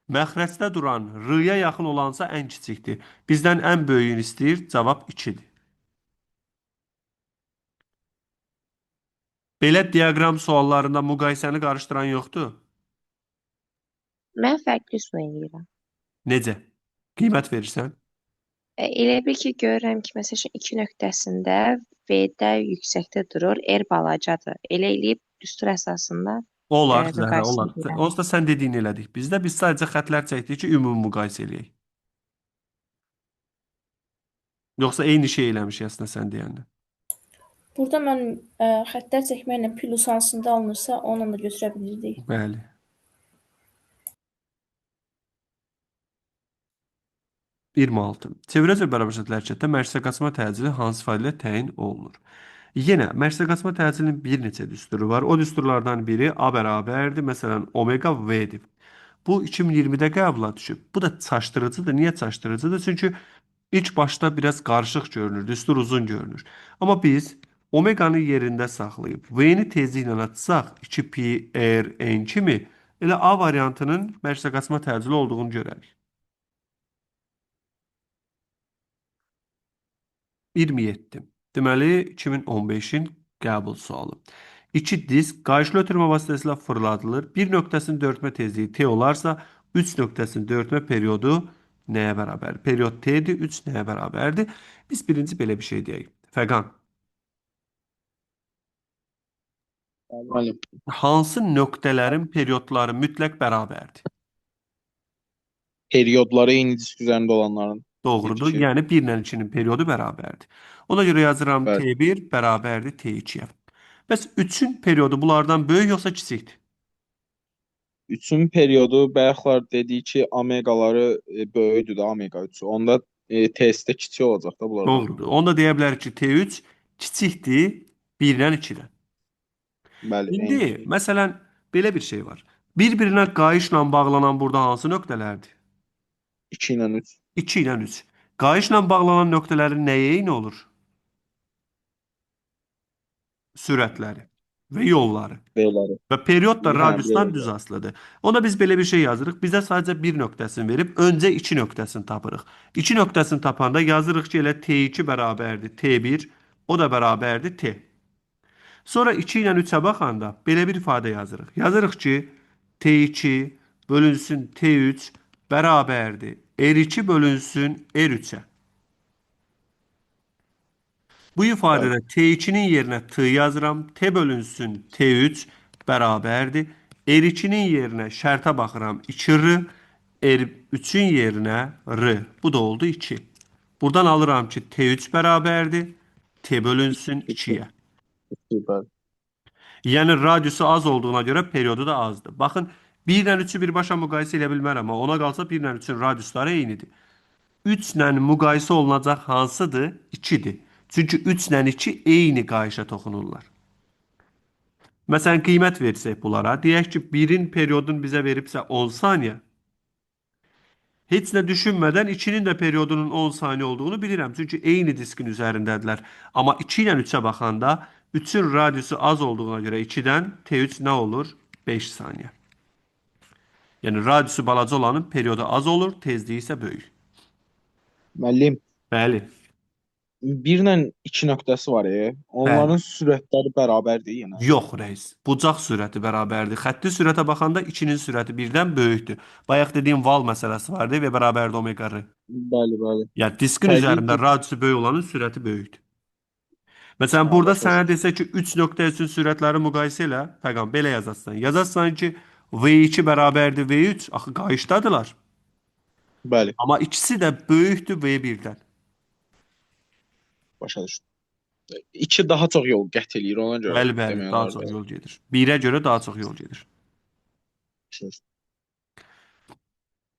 məxrəcdə duran r-ya yaxın olansa ən kiçikdir. Bizdən ən böyüyünü istəyir, cavab 2-dir. Belə diaqram suallarında müqayisəni qarışdıran yoxdur. Mən fərqli üsul eləyirəm. Necə? Qiymət verirsən? Elə bil ki, görürəm ki, məsələn, 2 nöqtəsində V-də yüksəkdə durur, R balacadır. Elə eləyib düstur əsasında Olar, Zəhra, müqayisə olar. edirəm. Onsuz da sən dediyini elədik. Biz sadəcə xətlər çəkdik ki, ümumi müqayisə eləyək. Yoxsa eyni şey eləmişik əslində sən deyəndə. Burada mən xəttlər çəkməklə plus hansında alınırsa, onunla da götürə bilirdik. Bəli. Çevrə cəbr bərabər hərəkətdə mərkəzə qaçma təcili hansı failə təyin olunur? Yenə mərkəzə qaçma təcilinin bir neçə düsturu var. O düsturlardan biri A bərabərdir. Məsələn, omega V-dir. Bu 2020-də qəbula düşüb. Bu da çaşdırıcıdır. Niyə çaşdırıcıdır? Çünki ilk başda biraz qarışıq görünür, düstur uzun görünür. Amma biz omeganı yerində saxlayıb V-ni tezliklə açsaq 2pi r n kimi elə A variantının mərkəzə qaçma təcili olduğunu görərik. 27. Deməli 2015-in qəbul sualı. İki disk qayışlı ötürmə vasitəsilə fırladılır. Bir nöqtəsinin dörtmə tezliyi t olarsa, 3 nöqtəsinin dörtmə periodu nəyə bərabərdir? Period t-dir, 3 nəyə bərabərdir? Biz birinci belə bir şey deyək. Fəqan, Müəllim. hansı nöqtələrin periodları mütləq bərabərdir? Periodları eyni disk üzərində olanların. Doğrudur. İki. Yəni 1 ilə 2-nin periodu bərabərdir. Ona görə yazıram Bəli. T1 bərabərdir T2-yə. Bəs 3-ün periodu bunlardan böyük yoxsa kiçikdir? 3-ün periodu bayaqlar dedik ki, omegaları böyükdür də omega 3. Onda testdə kiçik olacaq da bunlardan. Doğrudur. Onda deyə bilərik ki, T3 kiçikdir 1-dən 2-dən. Bəli, İndi, eyni şey. məsələn, belə bir şey var. Bir-birinə qayışla bağlanan burada hansı nöqtələrdir? 2 ilə 3. 2 ilə 3. Qayışla bağlanan nöqtələrin nəyə eyni olur? Sürətləri və yolları. B-ləri. Və period da Hə, radiusdan belə. düz asılıdır. Ona biz belə bir şey yazırıq. Bizə sadəcə bir nöqtəsini verib, öncə 2 nöqtəsini tapırıq. 2 nöqtəsini tapanda yazırıq ki, elə T2 bərabərdir T1, o da bərabərdir T. Sonra 2 ilə 3-ə baxanda belə bir ifadə yazırıq. Yazırıq ki, T2 bölünsün T3 bərabərdir R2 bölünsün R3-ə. Bu ifadədə T2-nin yerinə T yazıram. T bölünsün T3 bərabərdir. R2-nin yerinə şərtə baxıram 2R. R3-ün yerinə R. Bu da oldu 2. Buradan alıram ki T3 bərabərdir. T bölünsün 2-yə. Süper. Yəni radiusu az olduğuna görə periodu da azdır. Baxın 1 ilə 3-ü birbaşa müqayisə edə bilmərəm. Amma ona qalsa 1 ilə 3-ün radiusları eynidir. 3 ilə müqayisə olunacaq hansıdır? 2-dir. Çünki 3 ilə 2 eyni qayışa toxunurlar. Məsələn, qiymət versək bunlara. Deyək ki, 1-in periodunu bizə veribsə 10 saniyə. Heç nə düşünmədən 2-nin də periodunun 10 saniyə olduğunu bilirəm. Çünki eyni diskin üzərindədirlər. Amma 2 ilə 3-ə baxanda 3-ün radiusu az olduğuna görə 2-dən T3 nə olur? 5 saniyə. Yəni radiusu balaca olanın periodu az olur, tezliyi isə böyük. Müəllim, Bəli. 1 ilə 2 nöqtəsi var. Onların sürətləri bərabərdir yenə. Yox, rəis. Bucaq sürəti bərabərdir. Xətti sürətə baxanda 2-nin sürəti 1-dən böyükdür. Bayaq dediyim val məsələsi vardı və bərabərdir omega r. Bəli, bəli. Yəni diskin Təbii üzərində ki. radiusu böyük olanın sürəti böyükdür. Məsələn, burada sənə desə ki, 3 nöqtə üçün sürətləri müqayisə elə, fəqan belə yazasan. Yazasan ki, V2 bərabərdir V3, axı qayışdadılar. Bəli, Amma ikisi də böyükdür V1-dən. başa düşdüm. 2 daha çox yol qət eləyir ona görə. Bəli, bəli, demək daha olar çox da. yol gedir. 1-ə görə daha çox yol gedir. Başa düşdüm.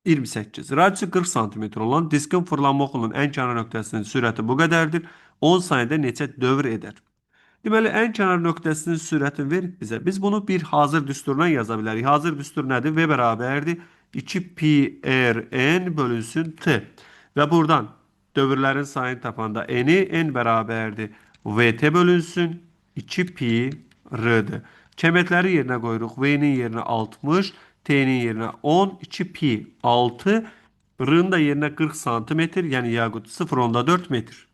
28. Radiusu 40 sm olan diskin fırlanma oxunun ən kənar nöqtəsinin sürəti bu qədərdir. 10 saniyədə neçə dövr edər? Deməli, ən kənar nöqtəsinin sürətini verib bizə. Biz bunu bir hazır düsturdan yaza bilərik. Hazır düstur nədir? V bərabərdir 2 pi r n bölünsün t. Və buradan dövrlərin sayını tapanda n bərabərdir vt bölünsün 2 pi r-dir. Kəmiyyətləri yerinə qoyuruq. V-nin yerinə 60, t-nin yerinə 10, 2 pi 6, r-ın da yerinə 40 santimetr, yəni yaqut 0,4 metr.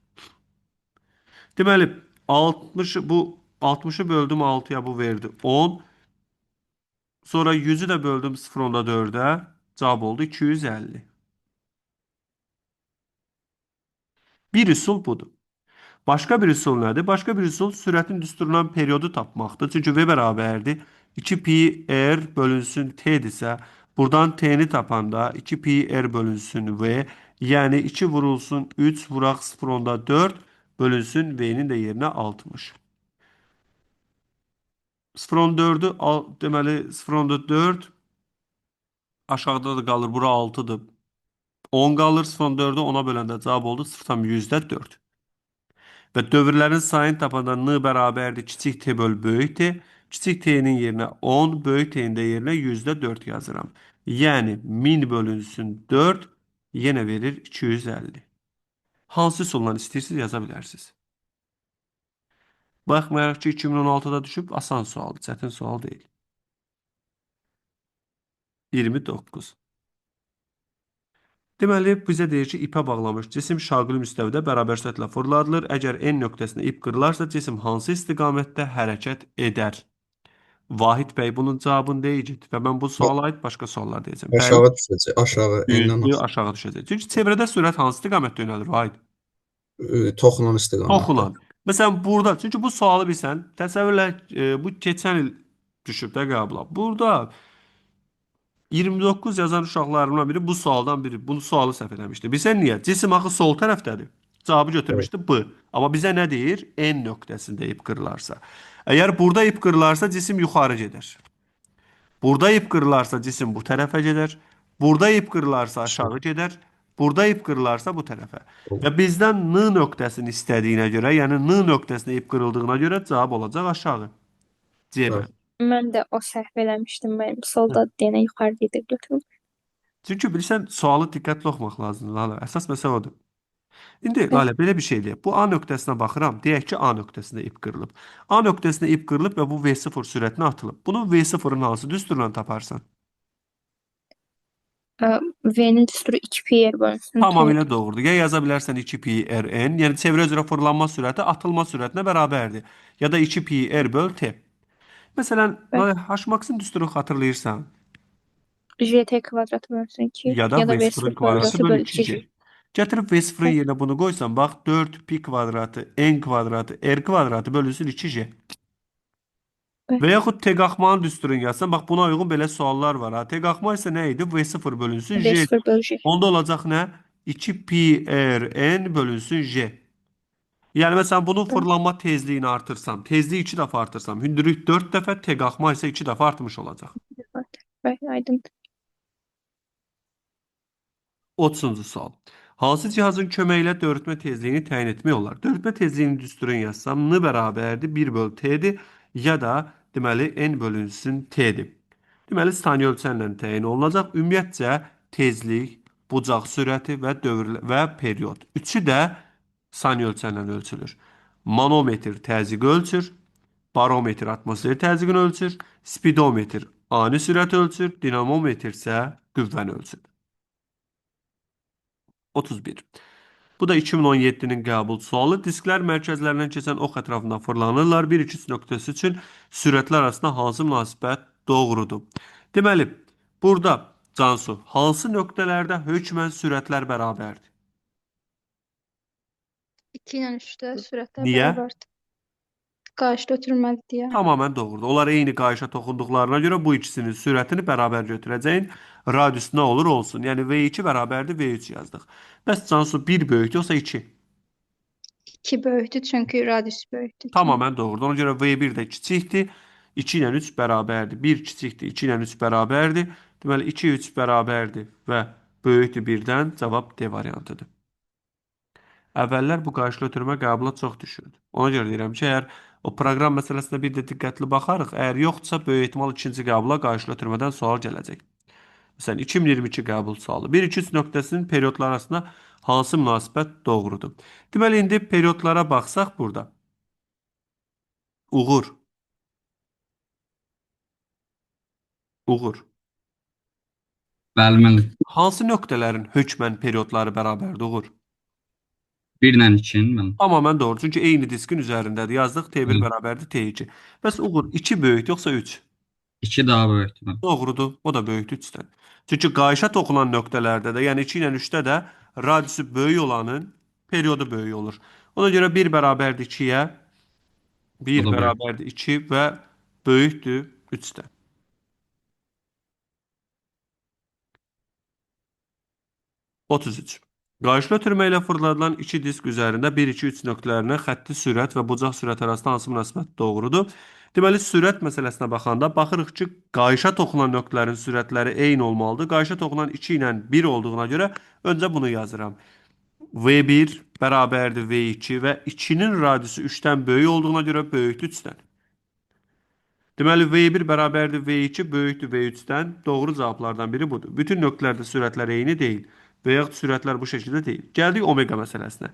Deməli, 60 bu 60'ı böldüm 6'ya bu verdi 10. Sonra 100'ü də böldüm 0,4'e. Cavab oldu 250. Bir üsul budur. Başqa bir üsul nədir? Başqa bir üsul sürətin düsturundan periodu tapmaqdır. Çünki V bərabərdir 2 pi r bölünsün t-dirsə, buradan t-ni tapanda 2 pi r bölünsün v, yəni 2 vurulsun 3 vuraq 0,4 bölünsün v-nin də yerinə 60. 0,4'ü deməli 0,4 aşağıda da qalır. Bura 6'dır. 10 qalır. 0,4'ü 10'a böləndə cavab oldu 0,4. Və dövrlərin sayını tapanda n bərabərdir kiçik t böl böyük t. Kiçik t'nin yerinə 10, böyük t'nin də yerinə %4 yazıram. Yəni 1000 bölünsün 4 yenə verir 250. Hansı üsuldan istəyirsiniz yaza bilərsiniz. Baxmayaraq ki 2016'da düşüb asan sualdır, çətin sual deyil. 29. Deməli, bizə deyir ki, ipə bağlamış cisim şaquli müstəvidə bərabər sürətlə fırladılır. Əgər n nöqtəsində ip qırılarsa, cisim hansı istiqamətdə hərəkət edər? Vahid bəy bunun cavabını deyəcək və mən bu suala aid başqa suallar deyəcəm. Aşağı düşəcək. Aşağı, endən Düzdür, aşağı düşəcək. Çünki çevrədə sürət hansı istiqamətdə yönəlir, Vahid? toxunan istiqamətdə. Toxunan. Məsələn, burada, çünki bu sualı bilsən, təsəvvürlə bu keçən il düşüb də qəbula. Burada 29 yazan uşaqlarımdan biri bu sualdan biri bunu sualı səhv eləmişdi. Bilsən niyə? Cisim axı sol tərəfdədir. Cavabı götürmüşdü B. Amma bizə nə deyir? N nöqtəsində ip qırılarsa. Əgər burada ip qırılarsa cisim yuxarı gedər. Burada ip qırılarsa cisim bu tərəfə gedər. Burada ip qırılarsa aşağı gedər. Burada ip qırılarsa bu tərəfə. Və bizdən N nöqtəsini istədiyinə görə, yəni N nöqtəsində ip qırıldığına görə cavab olacaq aşağı. C. Evet. Mən də o səhv eləmişdim. Mənim solda yenə yuxarı gedib götürüm. Çünki bilirsən, sualı diqqətli oxumaq lazımdır. Lalə. Əsas məsələ odur. İndi Lalə belə bir şey deyək. Bu A nöqtəsinə baxıram. Deyək ki, A nöqtəsində ip qırılıb. A nöqtəsində ip qırılıb və bu V0 sürətinə atılıb. Bunu V0-ın hansı düsturla taparsan? V-nin düsturu 2 pi r bölünsün. Tamamilə doğrudur. Ya yaza bilərsən 2 pi rn, yəni çevrə üzrə fırlanma sürəti atılma sürətinə bərabərdir. Ya da 2 pi r böl t. Məsələn, Lalə, H-Max'ın düsturunu xatırlayırsan? j-t kvadratı bölünsün 2 Ya da ya da V0 V0 kvadratı kvadratı böl bölü 2c. 2j. Gətirib V0-ın yerinə bunu qoysan, bax 4 pi kvadratı, n kvadratı, r kvadratı bölünsün 2c. Evet. Və yaxud Teqaxmanın düsturunu yazsan, bax buna uyğun belə suallar var. Ha. Teqaxma isə nə idi? V0 bölünsün j. V0 bölü j. Onda olacaq nə? 2 pi r n bölünsün j. Yəni məsələn bunun fırlanma tezliyini artırsam, tezliyi 2 dəfə artırsam, hündürlük 4 dəfə, teqaxma isə 2 dəfə artmış olacaq. Aydın. 30-cu sual. Hansı cihazın köməyi ilə dövrətmə tezliyini təyin etmək olar? Dövrətmə tezliyini düsturun yazsam, n bərabərdir 1 böl t-dir ya da deməli n bölünsün t-dir. Deməli saniyə ölçənlə təyin olunacaq. Ümumiyyətcə tezlik, bucaq sürəti və dövr və period. Üçü də saniyə ölçənlə ölçülür. Manometr təzyiqi ölçür, barometr atmosfer təzyiqini ölçür, spidometr ani sürəti ölçür, dinamometr isə qüvvəni ölçür. 31. Bu da 2017-nin qəbul sualı. Disklər mərkəzlərindən keçən ox ətrafından fırlanırlar. Bir ikiz nöqtəsi üçün sürətlər arasında hansı münasibət doğrudur? Deməli, burada Cansu, hansı nöqtələrdə hökmən sürətlər bərabərdir? 2 ilə 3-də sürətlər Niyə? bərabərdir. Qarşıda ötürülməli deyə. Tamamən doğrudur. Onlar eyni qayışa toxunduqlarına görə bu ikisinin sürətini bərabər götürəcəyin. Radius nə olur olsun. Yəni V2 bərabərdir V3 yazdıq. Bəs Cansu 1 böyükdür yoxsa 2? 2 böyükdür çünki radius böyükdür. Tamamən doğrudur. Ona görə V1 də kiçikdir. 2 ilə 3 bərabərdir. 1 kiçikdir. 2 ilə 3 bərabərdir. Deməli 2, 3 bərabərdir və böyükdür 1-dən. Cavab D variantıdır. Əvvəllər bu qarşıla ötürmə qəbula çox düşürdü. Ona görə deyirəm ki, əgər O proqram məsələsinə bir də diqqətli baxarıq. Əgər yoxdursa, böyük ehtimal ikinci qəbula qarşıla ötürmədən sual gələcək. Məsələn, 2022 qəbul sualı. 1-2-3 nöqtəsinin periodlar arasında hansı münasibət doğrudur? Deməli, indi periodlara baxsaq burada. Uğur. Uğur. Bəli, müəllim. Hansı nöqtələrin hökmən periodları bərabərdir, Uğur? 1 ilə 2-nin müəllim. Tamamən doğru. Çünki eyni diskin üzərindədir. Yazdıq T1 Hı. bərabərdir T2. Bəs Uğur 2 böyükdür yoxsa 3? 2 daha böyükdür müəllim. Doğrudur. O da böyükdür 3-dən. Çünki qayışa toxunan nöqtələrdə də, yəni 2 ilə 3-də də radiusu böyük olanın periodu böyük olur. Ona görə 1 bərabərdir 2-yə, 1 O da böyük. bərabərdir 2 və böyükdür 3-dən. Otuz üç. Qarşıla ötürmə ilə fırladılan iki disk üzərində 1, 2, 3 nöqtələrinə xətti sürət və bucaq sürət arasında hansı münasibət doğrudur? Deməli, sürət məsələsinə baxanda baxırıq ki, qayışa toxunan nöqtələrin sürətləri eyni olmalıdır. Qayışa toxunan 2 ilə 1 olduğuna görə öncə bunu yazıram. V1 bərabərdir V2 və 2-nin radiusu 3-dən böyük olduğuna görə böyükdür 3-dən. Deməli, V1 bərabərdir V2 böyükdür V3-dən. Doğru cavablardan biri budur. Bütün nöqtələrdə sürətlər eyni deyil və yaxud sürətlər bu şəkildə deyil. Gəldik omega məsələsinə.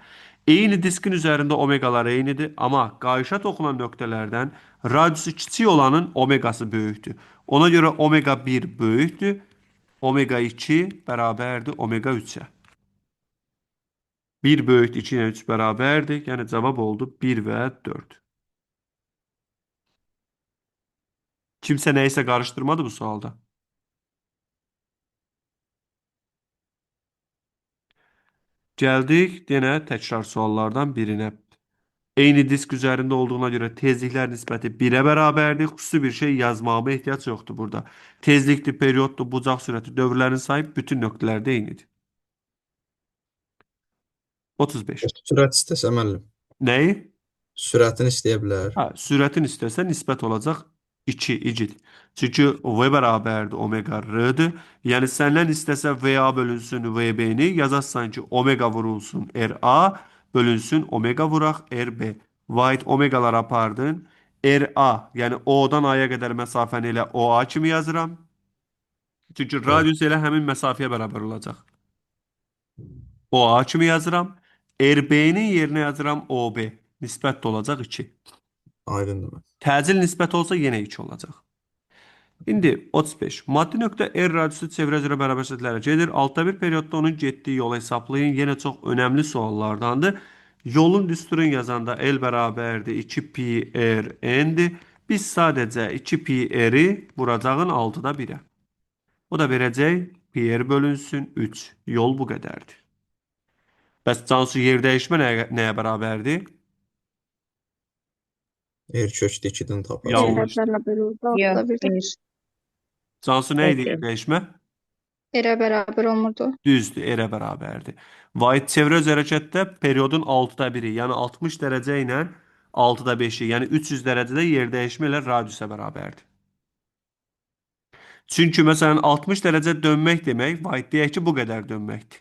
Eyni diskin üzərində omegalar eynidir, amma qayışa toxunan nöqtələrdən radiusu kiçik olanın omegası böyükdür. Ona görə omega 1 böyükdür, omega 2 bərabərdir omega 3-ə. 1 böyükdür 2 ilə 3 bərabərdir, yəni cavab oldu 1 və 4. Kimsə nəyisə qarışdırmadı bu sualda? Gəldik yenə təkrar suallardan birinə. Eyni disk üzərində olduğuna görə tezliklər nisbəti 1-ə bərabərdir. Xüsusi bir şey yazmağıma ehtiyac yoxdur burada. Tezlikdir, perioddur, bucaq sürəti, dövrlərin sayı bütün nöqtələrdə eynidir. 35. Sürət istəsə müəllim, Nəyi? sürətini istəyə bilər. Sürətin istərsə nisbət olacaq 2 icid. Çünki V bərabərdir omega R-dır. Yəni səndən istəsə VA bölünsün VB-ni yazarsan ki, omega vurulsun RA bölünsün omega vuraq RB. Vahid omegalar apardın. RA, yəni O-dan A-ya qədər məsafəni elə OA kimi yazıram. Çünki radius elə həmin məsafəyə bərabər olacaq. OA kimi yazıram. RB-nin yerinə yazıram OB. Nisbət də olacaq 2. Aydındır. Təcil nisbət olsa yenə 2 olacaq. İndi 35. Maddi nöqtə R radiusu çevrə üzrə bərabər səthlərə gedir. Altda bir periodda onun getdiyi yolu hesablayın. Yenə çox önəmli suallardandır. Yolun düsturunu yazanda L bərabərdir 2pi R N-dir. Biz sadəcə 2pi R-i vuracağın 6-da 1-ə. O da verəcək pi R bölünsün 3. Yol bu qədərdir. Bəs Cansu yer dəyişmə nəyə bərabərdir? R kökdə 2-dən tapar. Yanlış. Yox, 1. Cansu nə idi yer dəyişmə? Erə bərabər olmurdu. Düzdür, R-ə bərabərdir. Vahid çevrə öz hərəkətdə periodun 6-da 1-i, yəni 60 dərəcə ilə 6-da 5-i, yəni 300 dərəcədə yer dəyişmə ilə radiusa bərabərdir. Çünki məsələn 60 dərəcə dönmək demək, Vahid deyək ki, bu qədər dönməkdir.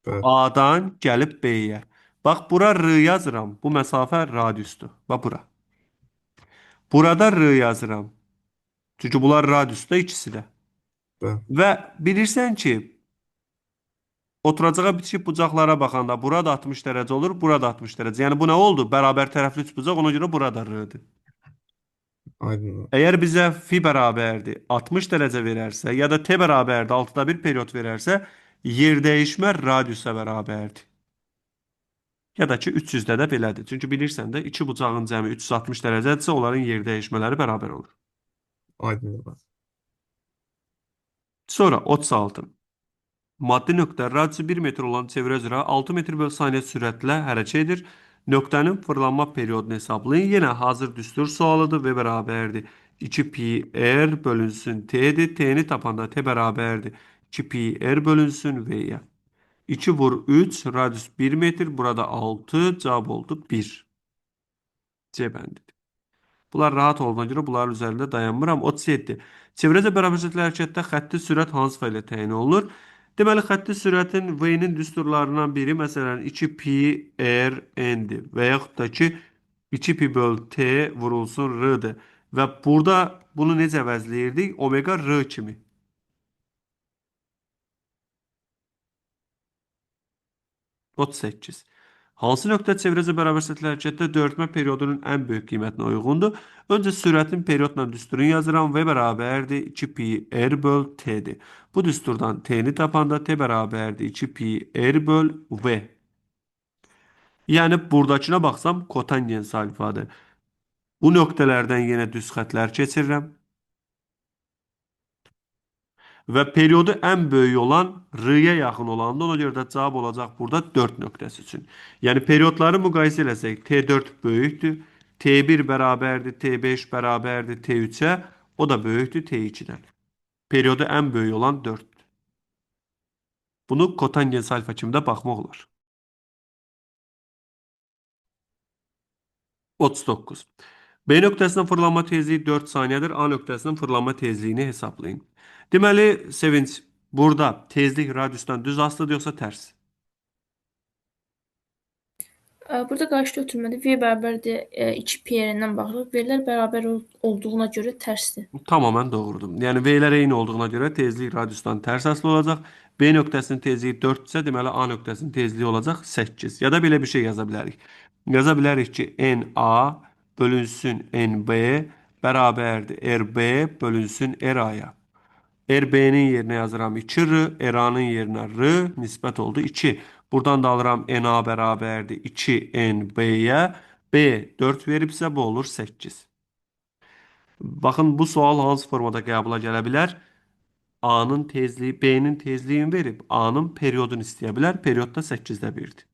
Bəli. A-dan gəlib B-yə. Bax, bura R yazıram. Bu məsafə radiusdur. Bax, bura. Burada R yazıram. Çünki bunlar radiusda ikisi də. Bəli. Və bilirsən ki, oturacağa bitişik bucaqlara baxanda burada 60 dərəcə olur, burada 60 dərəcə. Yəni bu nə oldu? Bərabər tərəfli üç bucaq, ona görə burada R-dir. Aydındır. Əgər bizə fi bərabərdir 60 dərəcə verərsə, ya da t bərabərdir 6-da 1 period verərsə, yer dəyişmə radiusa bərabərdir. Ya da ki 300-də də belədir. Çünki bilirsən də iki bucağın cəmi 360 dərəcədirsə, onların yer dəyişmələri bərabər olur. Aydındır. Sonra 36. Maddi nöqtə radiusu 1 metr olan çevrə üzrə 6 metr bölü saniyə sürətlə hərəkət edir. Nöqtənin fırlanma periodunu hesablayın. Yenə hazır düstur sualıdır və bərabərdir. 2pi r bölünsün t'dir. T'ni tapanda t bərabərdir. 2pi r bölünsün v-yə. 2 vur 3, radius 1 metr. Burada 6, cavab oldu 1. C bəndidir. Bunlar rahat olduğuna görə bunların üzərində dayanmıram. 37. Çevrəcə bərabər səthli hərəkətdə xətti sürət hansı fəal ilə təyin olunur? Deməli, xətti sürətin V-nin düsturlarından biri, məsələn, 2pi r n-dir və yaxud da ki, 2 pi böl t vurulsun r-dır. Və burada bunu necə əvəzləyirdik? Omega r kimi. Ot 8. Hansı nöqtə çevrəcə bərabər səthli hərəkətdə döyülmə periodunun ən böyük qiymətinə uyğundur? Öncə sürətin periodla düsturunu yazıram. V bərabərdir 2 pi r böl t-dir. Bu düsturdan t-ni tapanda t bərabərdir 2 pi r böl v. Yəni buradakına baxsam kotangens alfadır. Bu nöqtələrdən yenə düz xətlər keçirirəm. Və periodu ən böyük olan r-yə yaxın olandır. Ona görə də cavab olacaq burada 4 nöqtəsi üçün. Yəni periodları müqayisə eləsək T4 böyükdür. T1 bərabərdir, T5 bərabərdir T3-ə. O da böyükdür T2-dən. Periodu ən böyük olan 4-dür. Bunu kotangens alfa kimi də baxmaq olar. 39. B nöqtəsinin fırlanma tezliyi 4 saniyədir. A nöqtəsinin fırlanma tezliyini hesablayın. Deməli, Sevinç, burada tezlik radiusdan düz asılıdır yoxsa tərs? Burada qarşı götürmədə V bərabərdir 2 pi r-dən bağlı. V-lər bərabər olduğuna görə tərsdir. Tamamən doğrudur. Yəni V-lər eyni olduğuna görə tezlik radiusdan tərs asılı olacaq. B nöqtəsinin tezliyi 4 isə, deməli A nöqtəsinin tezliyi olacaq 8. Ya da belə bir şey yaza bilərik. Yaza bilərik ki, NA bölünsün NB bərabərdir RB bölünsün RA-ya. RB-nin yerinə yazıram 2R, RA-nın yerinə R, nisbət oldu 2. Buradan da alıram NA bərabərdir 2NB-yə. B 4 veribsə, bu olur 8. Baxın, bu sual hansı formada qəbula gələ bilər? A-nın tezliyi, B-nin tezliyini verib, A-nın periodunu istəyə bilər. Period da 8-də 1-dir.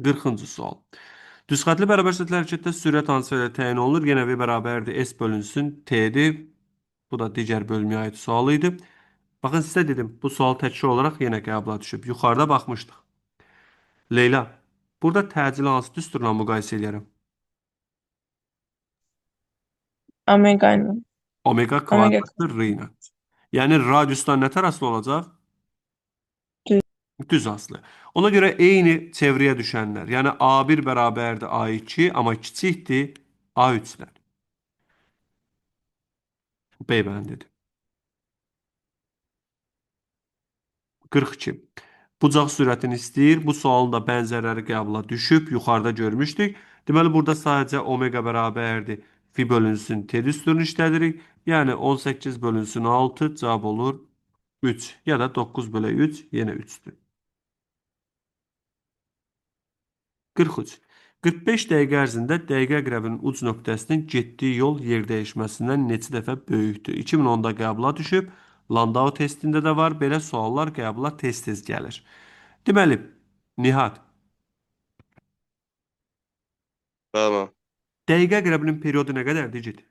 40-cı sual. Düzxətli bərabər səthli hərəkətdə sürət hansı ilə təyin olunur? Yenə V bərabərdir S bölünsün T-dir. Bu da digər bölməyə aid sual idi. Baxın, sizə dedim, bu sual təkrar olaraq yenə qəbula düşüb. Yuxarıda baxmışdıq. Leyla, burada təcili hansı düsturla müqayisə edərəm? Omega ilə. Omega kvadratdır r ilə. Yəni radiusdan nə tərəfli olacaq? Düz. Düz aslı. Ona görə eyni çevrəyə düşənlər. Yəni A1 bərabərdir A2, amma kiçikdir A3-dən. B bəndidir. 42. Bucaq sürətini istəyir. Bu sualın da bənzərləri qəbula düşüb. Yuxarıda görmüşdük. Deməli, burada sadəcə omega bərabərdir. Fi bölünsün T düsturunu işlədirik. Yəni 18 bölünsün 6 cavab olur 3. Ya da 9 bölü 3 yenə 3-dür. 43. 45 dəqiqə ərzində dəqiqə əqrəbinin uc nöqtəsinin getdiyi yol yer dəyişməsindən neçə dəfə böyükdür? 2010-da qəbula düşüb. Landau testində də var. Belə suallar qəbula tez-tez gəlir. Deməli, Nihat, Tamam. dəqiqə əqrəbinin periodu nə qədərdir? Git.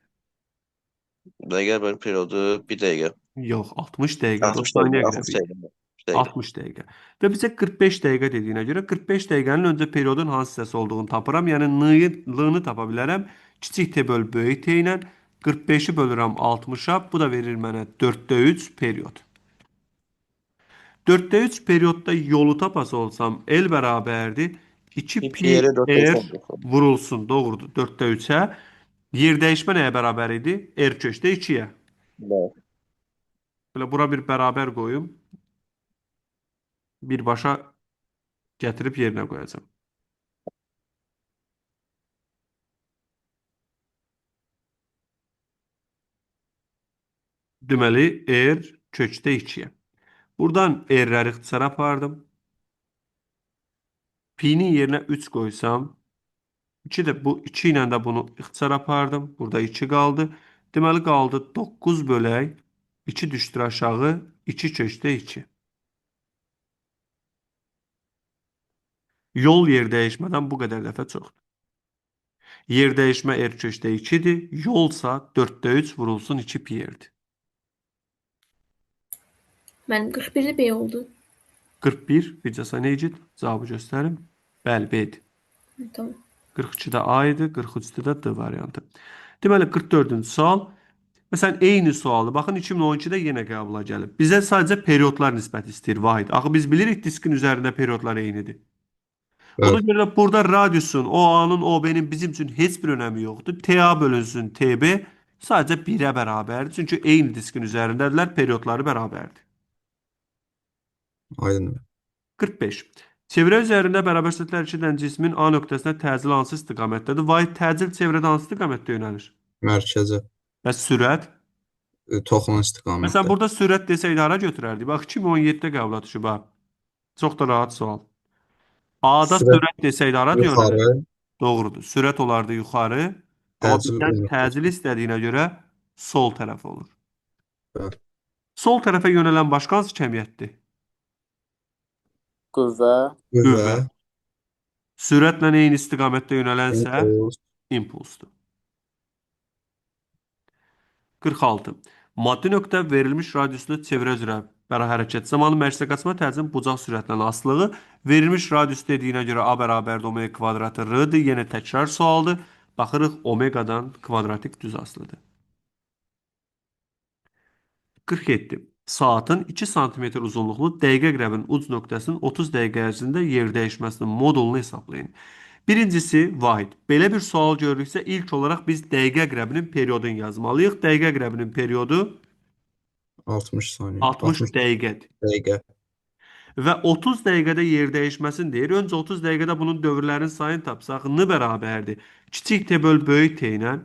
Dəqiqə bölüm periodu 1 dəqiqə. Yox, 60 dəqiqə. 60 saniyə dəqiqə. 60 əqrəbi. dəqiqə. 60 dəqiqə. 60 dəqiqə. Və bizə 45 dəqiqə dediyinə görə 45 dəqiqənin öncə periodun hansı hissəsi olduğunu tapıram. Yəni l-ni tapa bilərəm. Kiçik t böl böyük t ilə 45-i bölürəm 60-a. Bu da verir mənə 4-də 3 period. 4-də 3 periodda yolu tapası olsam L bərabərdir 2 pi yeri 4-də 3 r oldu. vurulsun. Doğrudur. 4-də 3-ə. Yer dəyişmə nəyə bərabər idi? R köşdə 2-yə. Bəli. Belə bura bir bərabər qoyum. Birbaşa gətirib yerinə qoyacağım. Deməli, R kökdə 2-yə. Buradan R-ləri ixtisara apardım. Pi-nin yerinə 3 qoysam, 2 də bu 2 ilə də bunu ixtisara apardım. Burada 2 qaldı. Deməli, qaldı 9 bölək 2 düşdür aşağı 2 kökdə 2. Yol yer dəyişmədən bu qədər dəfə çoxdur. Yer dəyişmə R kökdə 2-dir. Yolsa 4-də 3 vurulsun 2 pi r-dir. Mənim 41-də B oldu. 41, bircə saniyə ecid. Cavabı göstərim. Bəli, B-dir. Tamam. 42-də A idi, 43-də də D variantı. Deməli, 44-cü sual. Məsələn, eyni sualı, baxın 2012-də yenə qəbula gəlib. Bizə sadəcə periodlar nisbəti istəyir, vahid. Axı biz bilirik diskin üzərində periodlar eynidir. Ona Bəli. görə burada radiusun OA-nın OB-nin bizim üçün heç bir önəmi yoxdur. TA bölünsün TB sadəcə 1-ə bərabərdir. Çünki eyni diskin üzərindədirlər, periodları bərabərdir. Aydındır. 45. Çevrə üzərində bərabər səthlər çəkilən cismin A nöqtəsinə təcil hansı istiqamətdədir? Vahid təcil çevrədə hansı istiqamətdə yönəlir? Mərkəzə. Və sürət? Toxunan Məsələn, istiqamətdə. burada sürət desəydi hara götürərdik? Bax, 2017-də qəbula düşüb ha. Çox da rahat sual. A-da Sürət sürət desəydi hara yönəlir? yuxarı, Doğrudur. Sürət olardı yuxarı. Amma təcil bizdən o təcil nöqtəsi. istədiyinə görə sol tərəf olur. Bəli. Sol tərəfə yönələn başqa hansı kəmiyyətdir? Qüvvə. Qüvvə, Qüvvə. Sürətlə eyni istiqamətdə yönələnsə impuls, impulsdur. 46. Maddi nöqtə verilmiş radiusda çevrə üzrə hərəkət zamanı mərkəzə qaçma təcinin bucaq sürətlə asılığı verilmiş radius dediyinə görə A bərabərdir omega kvadratı R-dir. Yenə təkrar sualdır. Baxırıq omeqadan kvadratik düz asılıdır. 47. Saatın 2 sm uzunluqlu dəqiqə qrəbin uc nöqtəsinin 30 dəqiqə ərzində yer dəyişməsinin modulunu hesablayın. Birincisi, Vahid. Belə bir sual görürüksə, ilk olaraq biz dəqiqə qrəbinin periodunu yazmalıyıq. Dəqiqə qrəbinin periodu 60 saniyə, 60 60 dəqiqədir. dəqiqə. Və 30 dəqiqədə yer dəyişməsini deyir. Öncə 30 dəqiqədə bunun dövrlərin sayını tapsaq, n bərabərdir. Kiçik t böl böyük t ilə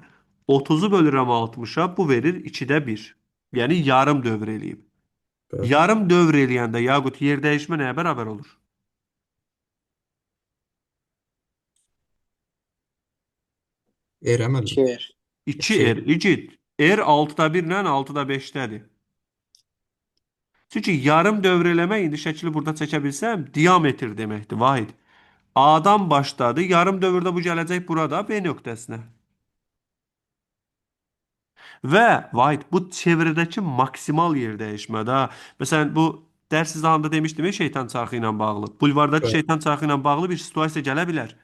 30-u bölürəm 60-a, bu verir 2-də 1. Yəni yarım dövr eləyib. Bəli. Yarım dövr eləyəndə Yaqut yer dəyişmə nəyə bərabər olur? Eləməli. 2R. 2R, igid. R 6-da 1 ilə 6-da 5-dədir. Çünki yarım dövr eləmək, indi şəkili burada çəkə bilsəm, diametr deməkdir, Vahid. A-dan başladı, yarım dövrdə bu gələcək burada, B nöqtəsinə. Və Vahid, bu çevrədəki maksimal yer dəyişmədə, məsələn, bu dərs izahında demişdim, şeytan çarxı ilə bağlı. Bulvardakı Evet. şeytan çarxı ilə bağlı bir situasiya gələ bilər.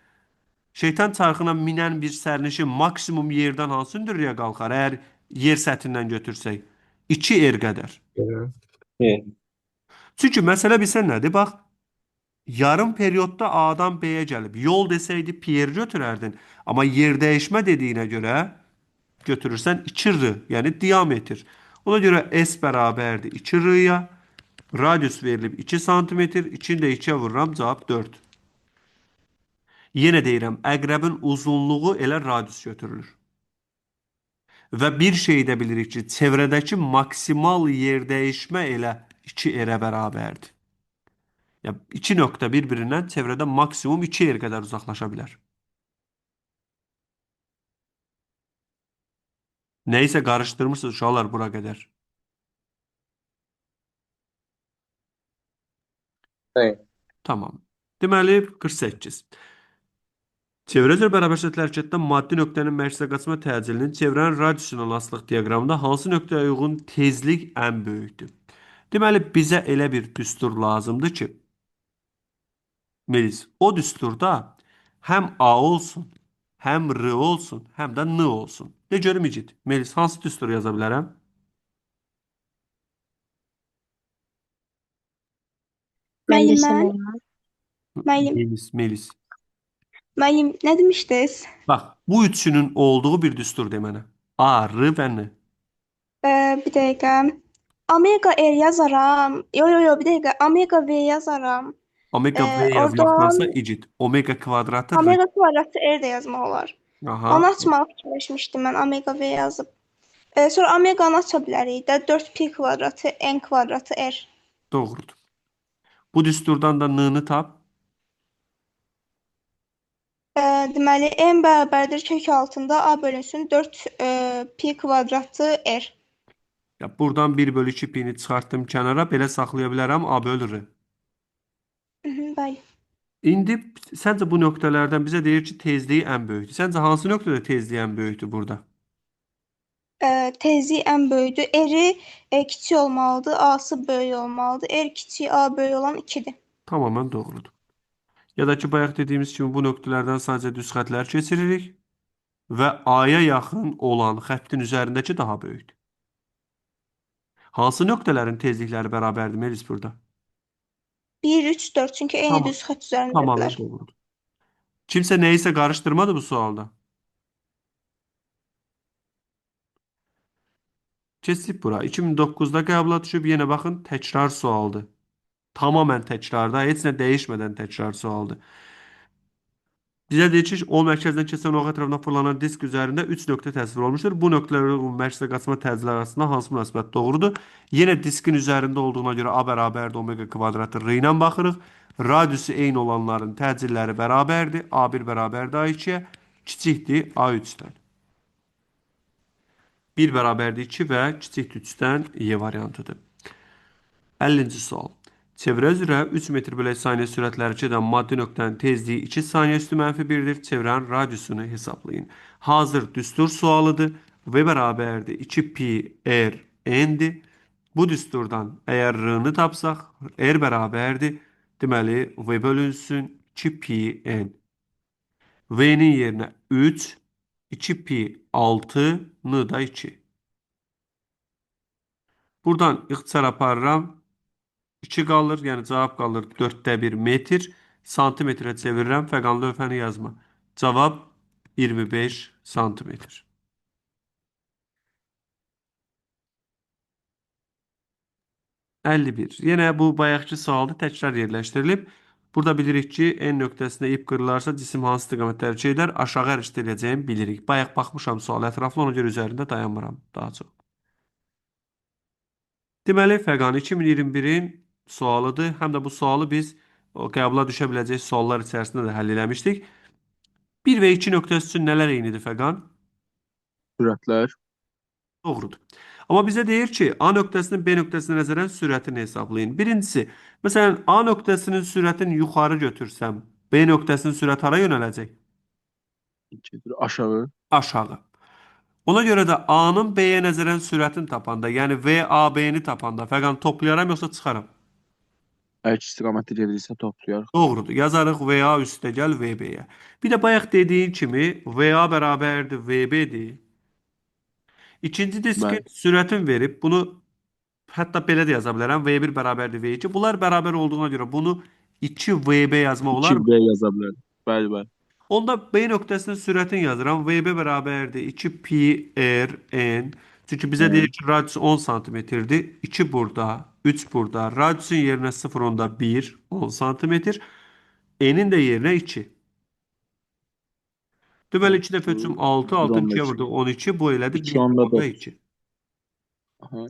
Şeytan çarxına minən bir sərnişin maksimum yerdən hansı hündürlüyə qalxar, əgər yer səthindən götürsək? 2R qədər. Belə. Çünki məsələ bilsən nədir? Bax, yarım periodda A-dan B-yə gəlib. Yol desəydi P-yə götürərdin. Amma yer dəyişmə dediyinə görə götürürsən 2R, yəni diametr. Ona görə S bərabərdir 2R-ya. Radius verilib 2 sm. 2-ni də 2-yə vururam, cavab 4. Yenə deyirəm, əqrəbin uzunluğu elə radius götürülür. Və bir şey də bilirik ki, çevrədəki maksimal yer dəyişmə elə 2R-ə bərabərdir. Yəni 2 nöqtə bir-birindən çevrədə maksimum 2R qədər uzaqlaşa bilər. Nəysə qarışdırmırsınız uşaqlar bura qədər. Hayır. Tamam. Deməli 48. Çevrə üzrə bərabər səthli hərəkətdə maddi nöqtənin mərkəzə qaçma təcilinin çevrənin radiusundan asılılıq diaqramında hansı nöqtəyə uyğun tezlik ən böyükdür? Deməli bizə elə bir düstur lazımdır ki, Melis, o düsturda həm A olsun, həm R olsun, həm də N olsun. De görüm İcid. Melis, hansı düsturu yaza bilərəm? Müəllim, desəm mən? olar. Müəllim, Melis. müəllim, nə demişdiniz? Bax, bu üçünün olduğu bir düstur de mənə. A, R və N. Bir dəqiqə. Omega R yazaram. Yo, bir dəqiqə. Omega V yazaram. Omega V yazmaqdansa İcid. Omega kvadratı R. Omega kvadratı R də yazmaq olar. Aha. Onu açmağı fikirləşmişdim mən. Omega V yazıb. Sonra omeganı aça bilərik də. 4pi kvadratı n kvadratı R. Doğrudur. Bu düsturdan da N-nı tap. Deməli, n bərabərdir kök altında A bölünsün 4pi kvadratı R. Ya buradan 1 bölü 2 pi-ni çıxartdım kənara. Belə saxlaya bilərəm A bölü R. Bəli. İndi səncə bu nöqtələrdən bizə deyir ki, tezliyi ən böyükdür. Səncə hansı nöqtədə tezliyi ən böyükdür burada? Tezliyi ən böyükdür. R kiçik olmalıdır, A-sı böyük olmalıdır. R kiçik, A böyük olan 2-dir. Tamamən doğrudur. Ya da ki, bayaq dediyimiz kimi bu nöqtələrdən sadəcə düz xətlər keçiririk və A-ya yaxın olan xəttin üzərindəki daha böyükdür. Hansı nöqtələrin tezlikləri bərabərdir Melis burada? 1, 3, 4 çünki eyni Tamam. düz xətt üzərindədirlər. Tamamən doğrudur. Kimse neyse karıştırmadı bu sualda. Kesip bura. 2009'da qəbula düşüb yenə baxın təkrar sualdır. Tamamen tekrarda, heç nə değişmeden tekrar sualdır. Bizə deyir ki, o mərkəzdən keçən ox ətrafına fırlanan disk üzərində 3 nöqtə təsvir olmuşdur. Bu nöqtələrlə bu mərkəzə qaçma təcili arasında hansı münasibət doğrudur? Yenə diskin üzərində olduğuna görə A bərabərdir omega kvadratı R ilə baxırıq. Radiusu eyni olanların təcilləri bərabərdir. A1 bərabərdir A2-yə, kiçikdir A3-dən. 1 bərabərdir 2 və kiçikdir 3-dən Y variantıdır. 50-ci sual. Çevrə üzrə 3 metr bölək saniyə sürətləri gedən maddi nöqtənin tezliyi 2 saniyə üstü mənfi 1-dir. Çevrənin radiusunu hesablayın. Hazır düstur sualıdır. V bərabərdir 2 pi r n-dir. Bu düsturdan əgər r-nı tapsaq, r bərabərdir. Deməli, v bölünsün 2 pi n. V-nin yerinə 3, 2 pi 6, n da 2. Buradan ixtisar aparıram. 2 qalır, yəni cavab qalır 4də 1 metr. Santimetrə çevirirəm, fəqan lövhəni yazma. Cavab 25 santimetr. 51. Yenə bu bayaqki sualda təkrar yerləşdirilib. Burada bilirik ki, N nöqtəsində ip qırılarsa cisim hansı istiqamətdə hərəkət edər? Aşağı hərəkət edəcəyini bilirik. Bayaq baxmışam sual ətraflı, ona görə üzərində dayanmıram daha çox. Deməli, fəqan 2021-in sualıdır. Həm də bu sualı biz o qəbula düşə biləcək suallar içərisində də həll eləmişdik. 1 və 2 nöqtəsi üçün nələr eynidir fəqan? Sürətlər. Doğrudur. Amma bizə deyir ki, A nöqtəsinin B nöqtəsinə nəzərən sürətini hesablayın. Birincisi, məsələn, A nöqtəsinin sürətini yuxarı götürsəm, B nöqtəsinin sürəti hara yönələcək? Aşağı. Aşağı. Ona görə də A-nın B-yə nəzərən sürətini tapanda, yəni V AB-ni tapanda fəqan toplayaram yoxsa çıxaram? Əgər istiqamətdə gedirsə toplayarıq. Doğrudur. Yazarıq VA üstə gəl VB-yə. Bir də bayaq dediyin kimi VA bərabərdir VB-dir. İkinci diskin sürətini verib bunu hətta belə də yaza bilərəm. V1 bərabərdir V2. Bunlar bərabər olduğuna görə bunu 2VB yazmaq olar mı? 2B yaza bilərik. Bəli, bəli. Onda B nöqtəsinin sürətini yazıram. VB bərabərdir 2 pi r n. Çünki bizə deyir ki, radius 10 santimetrdir. 2 burada, 3 burada. Radiusun yerinə 0,1 10 santimetr. N'in də yerinə 2. Deməli 2 dəfə 3'üm 6, 6 2'ye vurdu 12. Bu elədir 2 onda 1,2.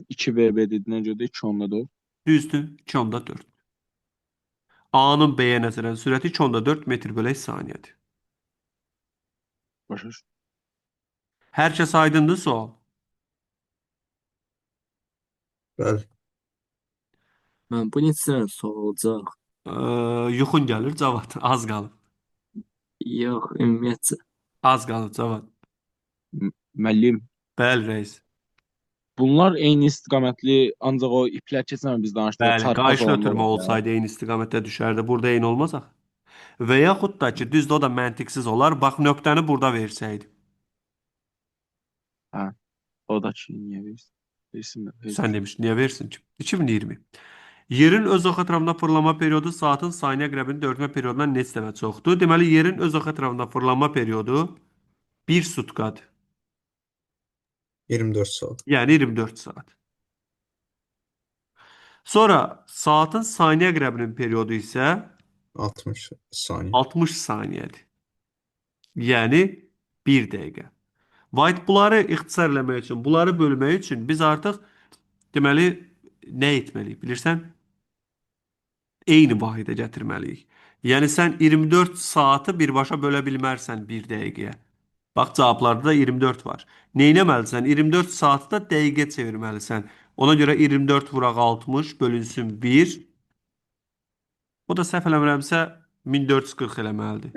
2BB dediyinə görə də 2 onda 4. Düzdür. 2 onda 4. A'nın B'yə nəzərən sürəti 2 onda 4 metr bölək saniyədir. Başa düşdüm. Hər kəs aydındır sual. Bəli. Mən bu neçə sual olacaq? Yuxun gəlir Cavad. Az qalıb. Yox, ümumiyyətcə. Az qalıb Cavad. Müəllim, Bəli reis. bunlar eyni istiqamətli, ancaq o iplər keçən biz danışdıq. Bəli, çarpaz qayışlı olanlar ötürmə var ya. olsaydı eyni istiqamətdə düşərdi. Burada eyni olmaz axı. Və yaxud da ki, düzdür o da məntiqsiz olar. Bax nöqtəni burada versəydi. O da ki, niyə versin? Versin də. Sən demiş, niyə versin ki? 2020. Yerin öz ox ətrafında fırlanma periodu saatın saniyə əqrəbinin dövrmə periodundan neçə dəfə çoxdur? Deməli, yerin öz ox ətrafında fırlanma periodu 1 sutkadır. 24 saat. Yəni 24 saat. Sonra saatın saniyə əqrəbinin periodu isə 60 saniyə. 60 saniyədir. Yəni 1 dəqiqə. White bunları ixtisar eləmək üçün, bunları bölmək üçün biz artıq deməli nə etməliyik? Bilirsən? Eyni vahidə gətirməliyik. Yəni sən 24 saatı birbaşa bölə bilmərsən 1 dəqiqəyə. Bax cavablarda da 24 var. Neynəməlisən? 24 saatı da dəqiqə çevirməlisən. Ona görə 24 vuraq 60 bölünsün 1. O da səhv eləmirəmsə 1440 eləməlidir.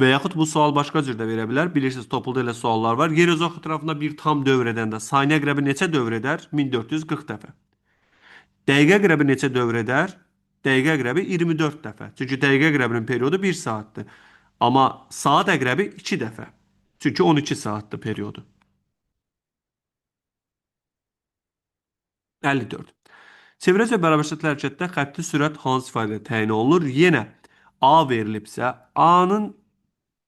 Və yaxud bu sual başqa cür də verə bilər. Bilirsiniz, topluda elə suallar var. Yer özü ətrafında bir tam dövr edəndə saniyə əqrəbi neçə dövr edər? 1440 dəfə. Dəqiqə əqrəbi neçə dövr edər? Dəqiqə əqrəbi 24 dəfə. Çünki dəqiqə əqrəbinin periodu 1 saatdır. Amma saat əqrəbi 2 dəfə. Çünki 12 saatdır periodu. 54. Çevrə üzrə bərabər hərəkətdə xətti sürət hansı ifadələ təyin olunur? Yenə A verilibsə, A-nın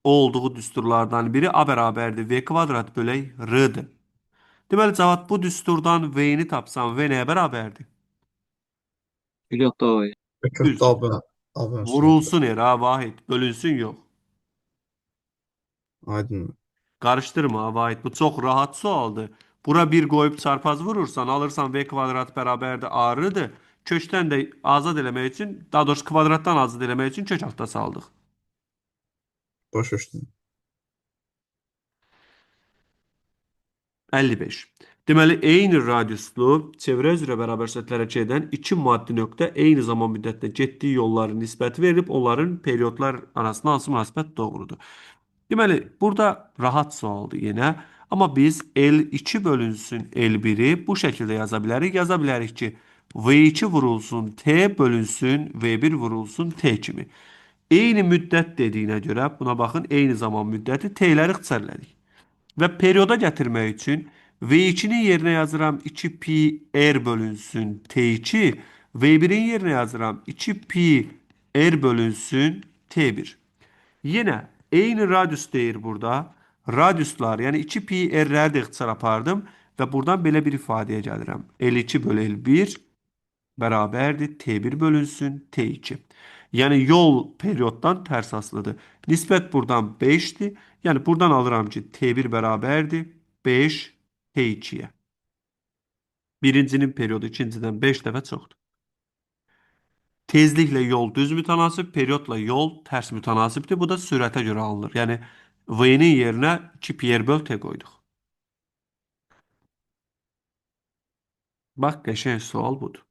olduğu düsturlardan biri A bərabərdir V kvadrat bölək R-dır. Deməli, cavab bu düsturdan V-ni tapsam, V nəyə bərabərdir? Periodda A. Kökdə Düzdür. AB. AB Vurulsun era Vahid, bölünsün yox. Aydın. Qarışdırma Vahid, bu çox rahat sualdır. Bura bir qoyub çarpaz vurursan, alırsan V kvadrat bərabərdir A-rıdır. Kökdən də azad eləmək üçün, daha doğrusu kvadratdan azad eləmək üçün kök altda saldıq. Başa düşdüm. 55. Deməli, eyni radiuslu çevrə üzrə bərabər sətlərə gedən iki maddi nöqtə eyni zaman müddətdə getdiyi yolların nisbəti verilib, onların periodlar arasında hansı münasibət doğrudur? Deməli, burada rahat sualdır yenə. Amma biz L2 bölünsün L1-i bu şəkildə yaza bilərik. Yaza bilərik ki, V2 vurulsun T bölünsün V1 vurulsun T kimi. Eyni müddət dediyinə görə, buna baxın, eyni zaman müddəti T-ləri ixtisar elədik. Və perioda gətirmək üçün V2-nin yerinə yazıram 2pi R bölünsün T2, V1-in yerinə yazıram 2pi R bölünsün T1. Yenə eyni radius deyir burada. Radiuslar, yəni 2pi R-ləri də ixtisar apardım və buradan belə bir ifadəyə gəlirəm. L2 bölü L1 bərabərdir T1 bölünsün T2. Yəni yol perioddan tərs asılıdır. Nisbət buradan 5-dir. Yəni buradan alıram ki, T1 bərabərdir 5 T2-yə. Birincinin periodu ikincidən 5 dəfə çoxdur. Tezliklə yol düz mütənasib, periodla yol tərs mütənasibdir. Bu da sürətə görə alınır. Yəni V-nin yerinə 2 pi r böl T qoyduq. Bax, qəşəng sual budur.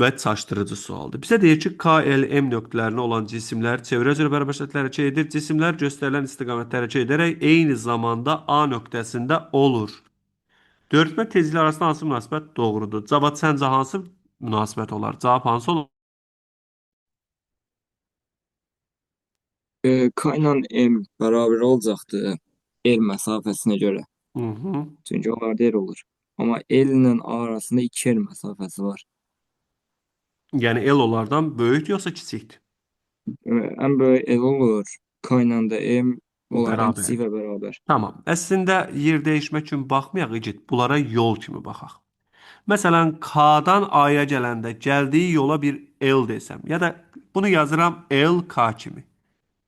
Və çaşdırıcı sualdır. Bizə deyir ki, K, L, M nöqtələrinə olan cisimlər çevrə üzrə bərabər şərtlərə hərəkət edir. Cisimlər göstərilən istiqamətdə hərəkət edərək eyni zamanda A nöqtəsində olur. Dörtmə tezliklə arasında hansı münasibət doğrudur? Cavab səncə hansı münasibət olar? Cavab hansı olur? K ilə M bərabər olacaqdır L məsafəsinə görə. Hı -hı. Çünki onlarda R olur. Amma L ilə A arasında 2 R məsafəsi var. Yəni L onlardan böyükdür yoxsa kiçikdir? Ən böyük L olur. K ilə də M onlardan Bərabər. kiçik və bərabər. Tamam. Əslində yer dəyişmək üçün baxmayaq, İgid. Bunlara yol kimi baxaq. Məsələn, K-dan A-ya gələndə gəldiyi yola bir L desəm, ya da bunu yazıram L K kimi.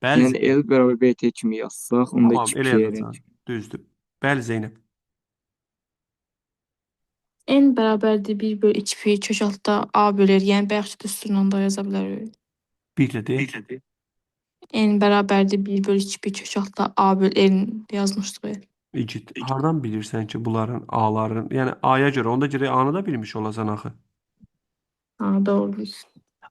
Bəli, Yəni L bərabər BT kimi yazsaq, onda tamam, 2 elə pi R. yazacağım. Düzdür. Bəli, Zeynəb. N bərabərdir 1 bölü 2 pi kök altda A bölür. Yəni bayaqki düsturla da yaza bilərik. Bir də deyək. N bərabərdir 1 bölü 2 pi kök altda A bölü N yazmışdıq. İgid, hardan bilirsən ki, bunların A-ların, yəni A-ya görə, onda görə A-nı da bilmiş olasan axı. Ha, doğrudur.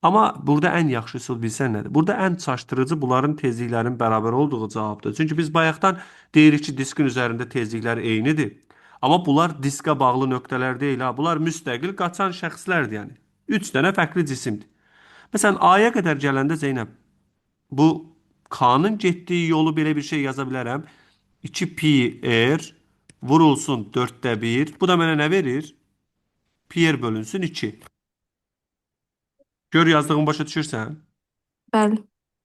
Amma burada ən yaxşı üsul bilsən nədir? Burada ən çaşdırıcı bunların tezliklərinin bərabər olduğu cavabdır. Çünki biz bayaqdan deyirik ki, diskin üzərində tezliklər eynidir. Amma bunlar diska bağlı nöqtələr deyil ha. Bunlar müstəqil qaçan şəxslərdir yəni. 3 dənə fərqli cisimdir. Məsələn, A-ya qədər gələndə Zeynəb, bu K-nın getdiyi yolu belə bir şey yaza bilərəm. 2 pi r vurulsun 4də 1. Bu da mənə nə verir? Pi r bölünsün 2. Gör yazdığımı başa düşürsən? Bəli.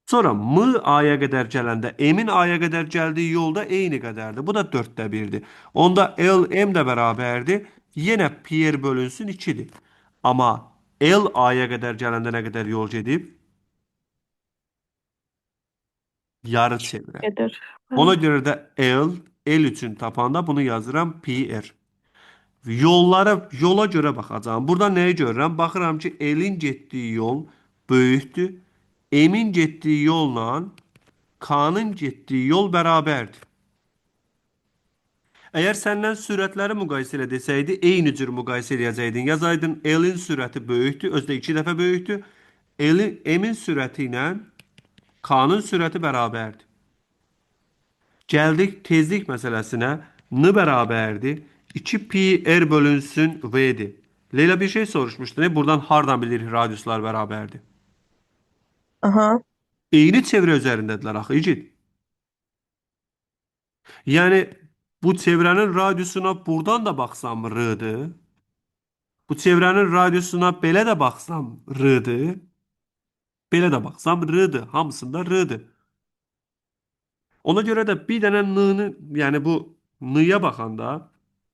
Sonra M A-ya qədər gələndə M-in A-ya qədər gəldiyi yolda eyni qədərdir. Bu da 4də 1-dir. Onda L M də bərabərdir. Yenə pi r bölünsün 2-dir. Amma L A-ya qədər gələndə nə qədər yol gedib? Yarı çevrə. Gedir. Ona görə də L üçün tapanda bunu yazıram pi r. Yola görə baxacağım. Burada nəyi görürəm? Baxıram ki, L-in getdiyi yol böyükdür. M-in getdiyi yolla K-nın getdiyi yol bərabərdir. Əgər səndən sürətləri müqayisə elə desəydi, eyni cür müqayisə edəcəydin. Yazaydın L-in sürəti böyükdür, özdə 2 dəfə böyükdür. M-in sürəti ilə K-nın sürəti bərabərdir. Gəldik tezlik məsələsinə. N bərabərdir. 2 pi r bölünsün v-dir. Leyla bir şey soruşmuşdu. Ne? Buradan hardan bilirik radiuslar bərabərdir? Aha. Eyni çevrə üzərindədirlər axı, İgid. Yəni bu çevrənin radiusuna buradan da baxsam r-dır. Bu çevrənin radiusuna belə də baxsam r-dır. Belə də baxsam r-dır. Hamısında r-dır. Ona görə də bir dənə n-nı, yəni bu n-ya baxanda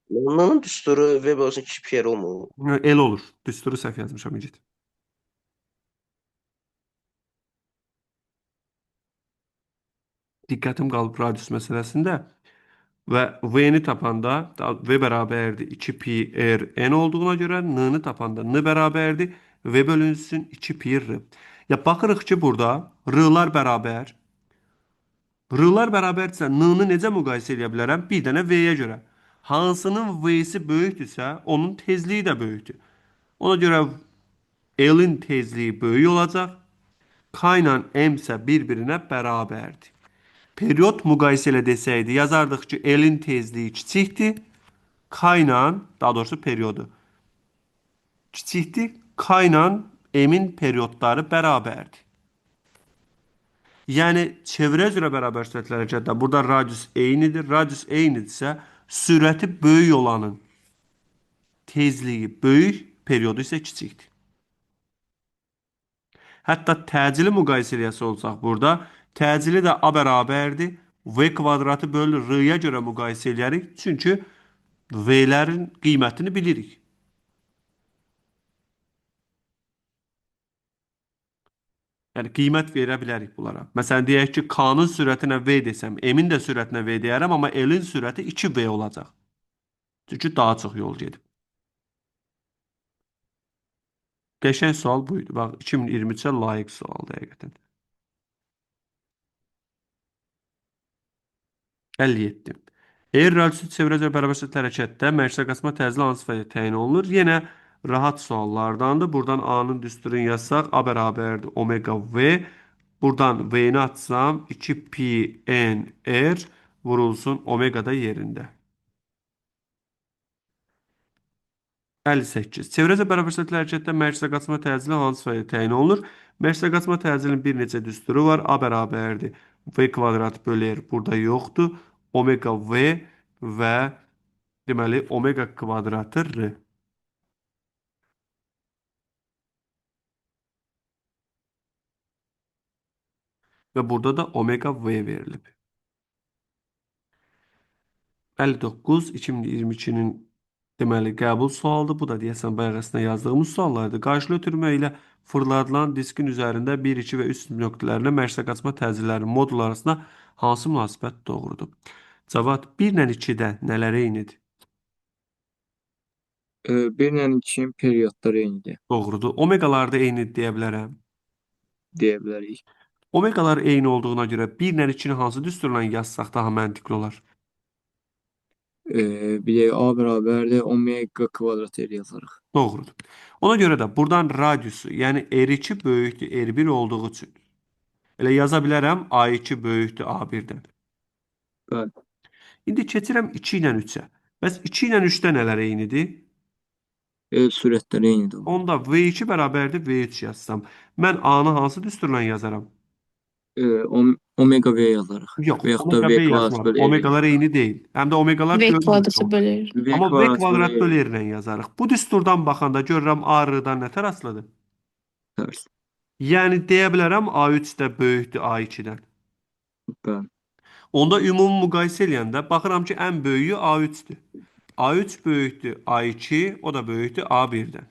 N-nın düsturu V bölünsün 2 pi r olmur. el olur. Düsturu səhv yazmışam Mecid. Diqqətim qalıb radius məsələsində və v-ni tapanda v bərabərdir 2 pi r n olduğuna görə n-nı tapanda n bərabərdir v bölünsün 2 pi r. Ya baxırıq ki, burada r-lar bərabər. R-lar bərabərdirsə n-nı necə müqayisə edə bilərəm? Bir dənə v-yə görə. Hansının v-si böyükdürsə, onun tezliyi də böyükdür. Ona görə L-in tezliyi böyük olacaq. K ilə M isə bir-birinə bərabərdir. Period müqayisə ilə desəydi, yazardıq ki, L-in tezliyi kiçikdir. K ilə, daha doğrusu periodu kiçikdir. K ilə M-in periodları bərabərdir. Yəni, çevrə üzrə bərabər sürətli hərəkətdə burada radius eynidir. Radius eynidirsə, sürəti böyük olanın tezliyi böyük, periodu isə kiçikdir. Hətta təcili müqayisə eləyəsi olsaq burada, təcili də A bərabərdir. V kvadratı bölü R-ya görə müqayisə eləyərik. Çünki V-lərin qiymətini bilirik. Yəni, qiymət verə bilərik bunlara. Məsələn, deyək ki, K-nın sürətinə V desəm, M-in də sürətinə V deyərəm, amma L-in sürəti 2V olacaq. Çünki daha çox yol gedib. Qəşəng sual buydu. Bax, 2023-ə layiq sualdır həqiqətən. 57. Eğer radiusu çevrə üzrə bərabər sürətli hərəkətdə mərkəzə qaçma təcili hansı vəziyyətdə təyin olunur? Yenə rahat suallardandır. Buradan A-nın düsturunu yazsaq, A bərabərdir omega V. Buradan V-ni atsam 2 pi n r vurulsun omega da yerində. 58. Çevrə üzrə bərabər sürətli hərəkətdə mərkəzə qaçma təcili hansı vəziyyətdə təyin olunur? Mərkəzə qaçma təcilinin bir neçə düsturu var. A bərabərdir V kvadrat bölü R burada yoxdur. Omega V və deməli omega kvadratı R. Və burada da omega V verilib. 59 2022-nin deməli qəbul sualıdır. Bu da deyəsən bayaq əslində yazdığımız suallardır. Qarşılı ötürmə ilə fırladılan diskin üzərində 1, 2 və 3 nöqtələrinə mərkəzə qaçma təcillərinin modul arasında hansı münasibət doğrudur? Cavab 1 ilə 2-də nələr eynidir? 1 ilə 2-nin periodları eynidir Doğrudur. Omeqalarda eynidir deyə bilərəm. deyə bilərik. Omeqalar eyni olduğuna görə 1 ilə 2-ni hansı düsturla yazsaq daha məntiqli olar? Bir də A bərabərdir omega kvadrat R yazarıq. Doğrudur. Ona görə də buradan radiusu, yəni R2 böyükdür R1 olduğu üçün elə yaza bilərəm A2 böyükdür A1-dən. Bəli. İndi keçirəm 2 ilə 3-ə. Bəs 2 ilə 3-də nələr eynidir? Sürətləri eynidir. Onda V2 bərabərdir V3 yazsam. Mən A-nı hansı düsturla yazaram? Omega V yazarıq. Yox, Və yaxud da omega V V kvadrat yazmarıq. bölü R. Omeqalar eyni deyil. Həm də omeqalar V görünmür. kvadratı bölür. Amma V kvadrat bölü R ilə yazarıq. Bu düsturdan baxanda görürəm A R-dan nə tərəflidir? Tərs. Yəni deyə bilərəm A3 də böyükdür A2-dən. Bəli. Onda ümumi müqayisə eləyəndə baxıram ki, ən böyüyü A3-dür. A3 böyükdür A2, o da böyükdür A1-dən.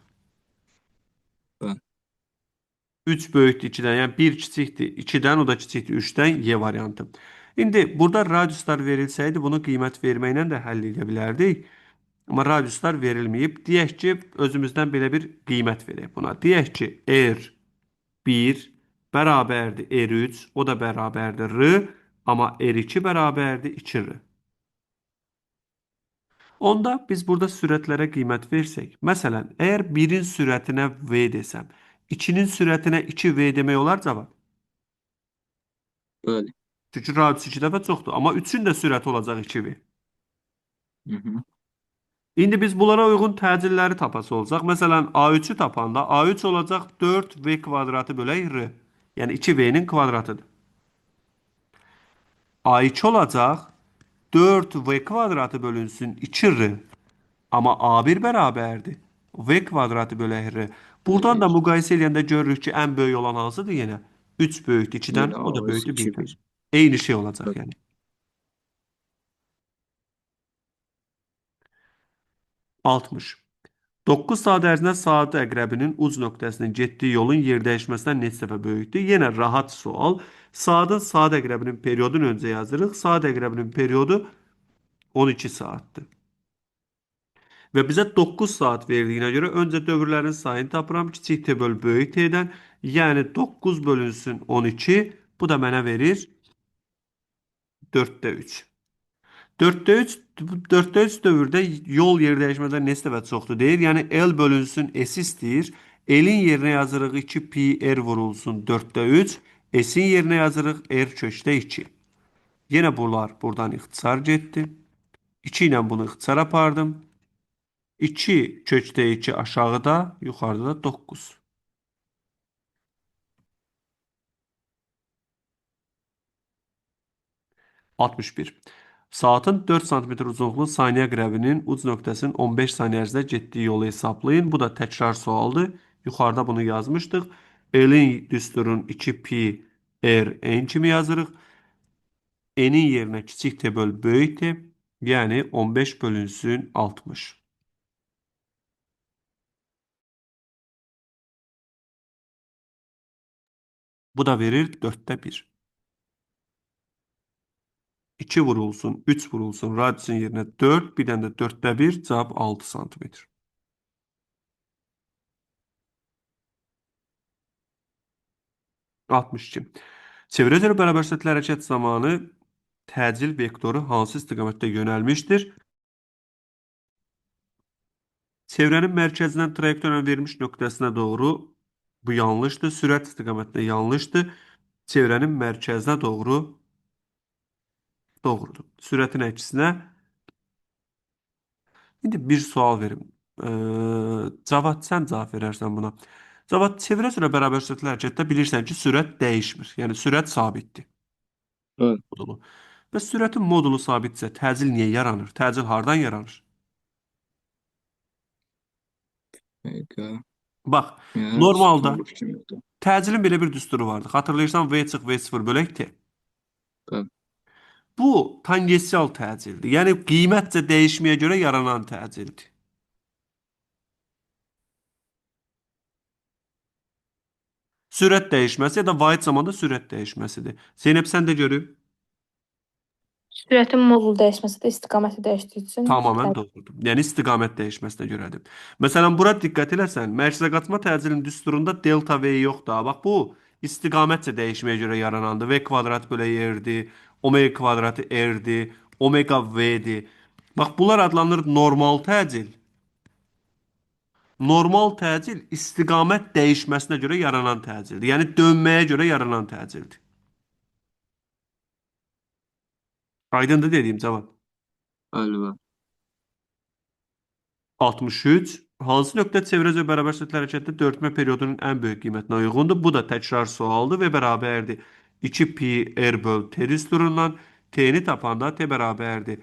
Bəli. 3 böyükdür 2-dən, yəni 1 kiçikdir 2-dən, o da kiçikdir 3-dən, Y variantı. İndi burada radiuslar verilsəydi, bunu qiymət verməklə də həll edə bilərdik. Amma radiuslar verilməyib. Deyək ki, özümüzdən belə bir qiymət verək buna. Deyək ki, R1 bərabərdir R3, o da bərabərdir R, amma R2 bərabərdir 2R. Onda biz burada sürətlərə qiymət versək, məsələn, əgər 1-in sürətinə V desəm, 2-nin sürətinə 2V demək olar cavab. Bəli. Çünki radius 2 dəfə çoxdur, amma 3-ün də sürəti olacaq 2V. İndi biz bunlara uyğun təcilləri tapası olacaq. Məsələn, A3-ü tapanda A3 olacaq 4V kvadratı bölək R. Yəni 2V-nin kvadratıdır. A2 olacaq 4V kvadratı bölünsün 2R. Amma A1 bərabərdir V kvadratı bölək R. Buradan da müqayisə edəndə görürük ki, ən böyük olan hansıdır yenə? 3 böyükdür 2-dən, Yine o da ağız böyükdür 2 1-dən. 1. Eyni şey olacaq Evet. yəni. 60. 9 saat ərzində saat əqrəbinin uc nöqtəsinin getdiyi yolun yer dəyişməsindən neçə dəfə böyükdür? Yenə rahat sual. Saat əqrəbinin periodunu öncə yazırıq. Saat əqrəbinin periodu 12 saatdır. Və bizə 9 saat verdiyinə görə öncə dövrlərin sayını tapıram. Kiçik T böl böyük T-dən. Yəni 9 bölünsün 12. Bu da mənə verir 4-də 3. 4-də 3, 4-də 3 dövrdə yol yer dəyişmədən neçə dəfə çoxdur deyir. Yəni L bölünsün S istəyir. L-in yerinə yazırıq 2 pi R vurulsun 4-də 3. S-in yerinə yazırıq R kökdə 2. Yenə bunlar buradan ixtisar getdi. 2 ilə bunu ixtisar apardım. 2 kökdə 2 aşağıda, yuxarıda da 9. Saatın 4 sm uzunluqlu saniyə qrəbinin uc nöqtəsinin 15 saniyə ərzində getdiyi yolu hesablayın. Bu da təkrar sualdır. Yuxarıda bunu yazmışdıq. L-in düsturun 2 pi R n kimi yazırıq. N-in yerinə kiçik T böl böyük T, yəni 15 bölünsün 60. Bu da verir 4-də 1. 2 vurulsun, 3 vurulsun, radiusun yerinə 4, bir dənə də 4-də 1, cavab 6 sm. Çevrə üzrə bərabər səthli hərəkət zamanı təcil vektoru hansı istiqamətdə yönəlmişdir? Çevrənin mərkəzindən trayektoriyanın verilmiş nöqtəsinə doğru bu yanlışdır. Sürət istiqamətində yanlışdır. Çevrənin mərkəzinə doğru doğrudur. Sürətin əksinə. İndi bir sual verim. Cavad, sən cavab verərsən buna. Cavad, çevrə üzrə bərabər səthli hərəkətdə bilirsən ki, sürət dəyişmir. Yəni sürət sabitdir. Evet. Modulu. Və sürətin modulu sabitsə təcil niyə yaranır? Təcil hardan yaranır? Peki. Bax, Yani normalda tutumlu fikrim yoktu. təcilin belə bir düsturu vardı. Xatırlayırsan V çıx V0 bölək T. Evet. Bu tangensial təcildir. Yəni qiymətcə dəyişməyə görə yaranan təcildir. Sürət dəyişməsi ya da vahid zamanda sürət dəyişməsidir. Zeynəb, sən də görüb. Sürətin modulu dəyişməsi də istiqaməti dəyişdiyi üçün Tamamən doğrudur. Yəni istiqamət dəyişməsinə görədir. Məsələn, bura diqqət eləsən, mərkəzə qaçma təcilinin düsturunda delta V yoxdur. Bax, bu istiqamətcə dəyişməyə görə yaranandır. V kvadrat bölə R-dir, omega kvadratı R-dir, omega V-dir. Bax, bunlar adlanır normal təcil. Normal təcil istiqamət dəyişməsinə görə yaranan təcildir. Yəni dönməyə görə yaranan təcildir. Aydındır dediyim cavab. Galiba. 63. Hansı nöqtə çevrə üzrə bərabər səthli hərəkətdə dörtmə periodunun ən böyük qiymətinə uyğundur? Bu da təkrar sualdır və bərabərdir 2 pi r böl t düsturundan. T-ni tapanda t bərabərdir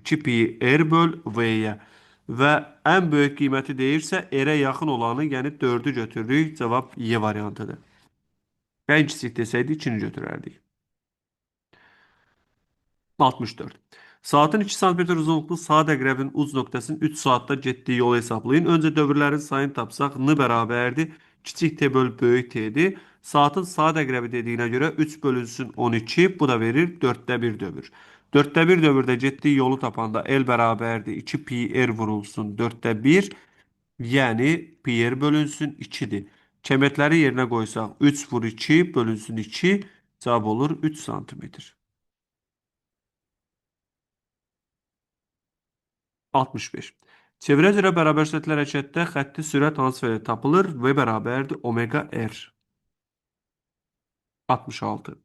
2 pi r böl v-yə. Və ən böyük qiyməti deyirsə, r-ə yaxın olanı, yəni 4-ü götürürük. Cavab Y variantıdır. Ən kiçik desəydi 2-ni götürərdik. 64. Saatın 2 sm uzunluqlu saat əqrəbinin uc nöqtəsinin 3 saatda getdiyi yolu hesablayın. Öncə dövrlərin sayını tapsaq, n bərabərdir. Kiçik t böl böyük t-dir. Saatın saat əqrəbi dediyinə görə 3 bölünsün 12. Bu da verir 4-də 1 dövr. 4-də 1 dövrdə getdiyi yolu tapanda L bərabərdir. 2 pi r vurulsun 4-də 1. Yəni pi r bölünsün 2-dir. Kəmiyyətləri yerinə qoysaq 3 vur 2 bölünsün 2. Cavab olur 3 santimetr. 65. Çevrə üzrə bərabər səthli hərəkətdə xətti sürət hansı vədə tapılır? V bərabərdir omega r. 66.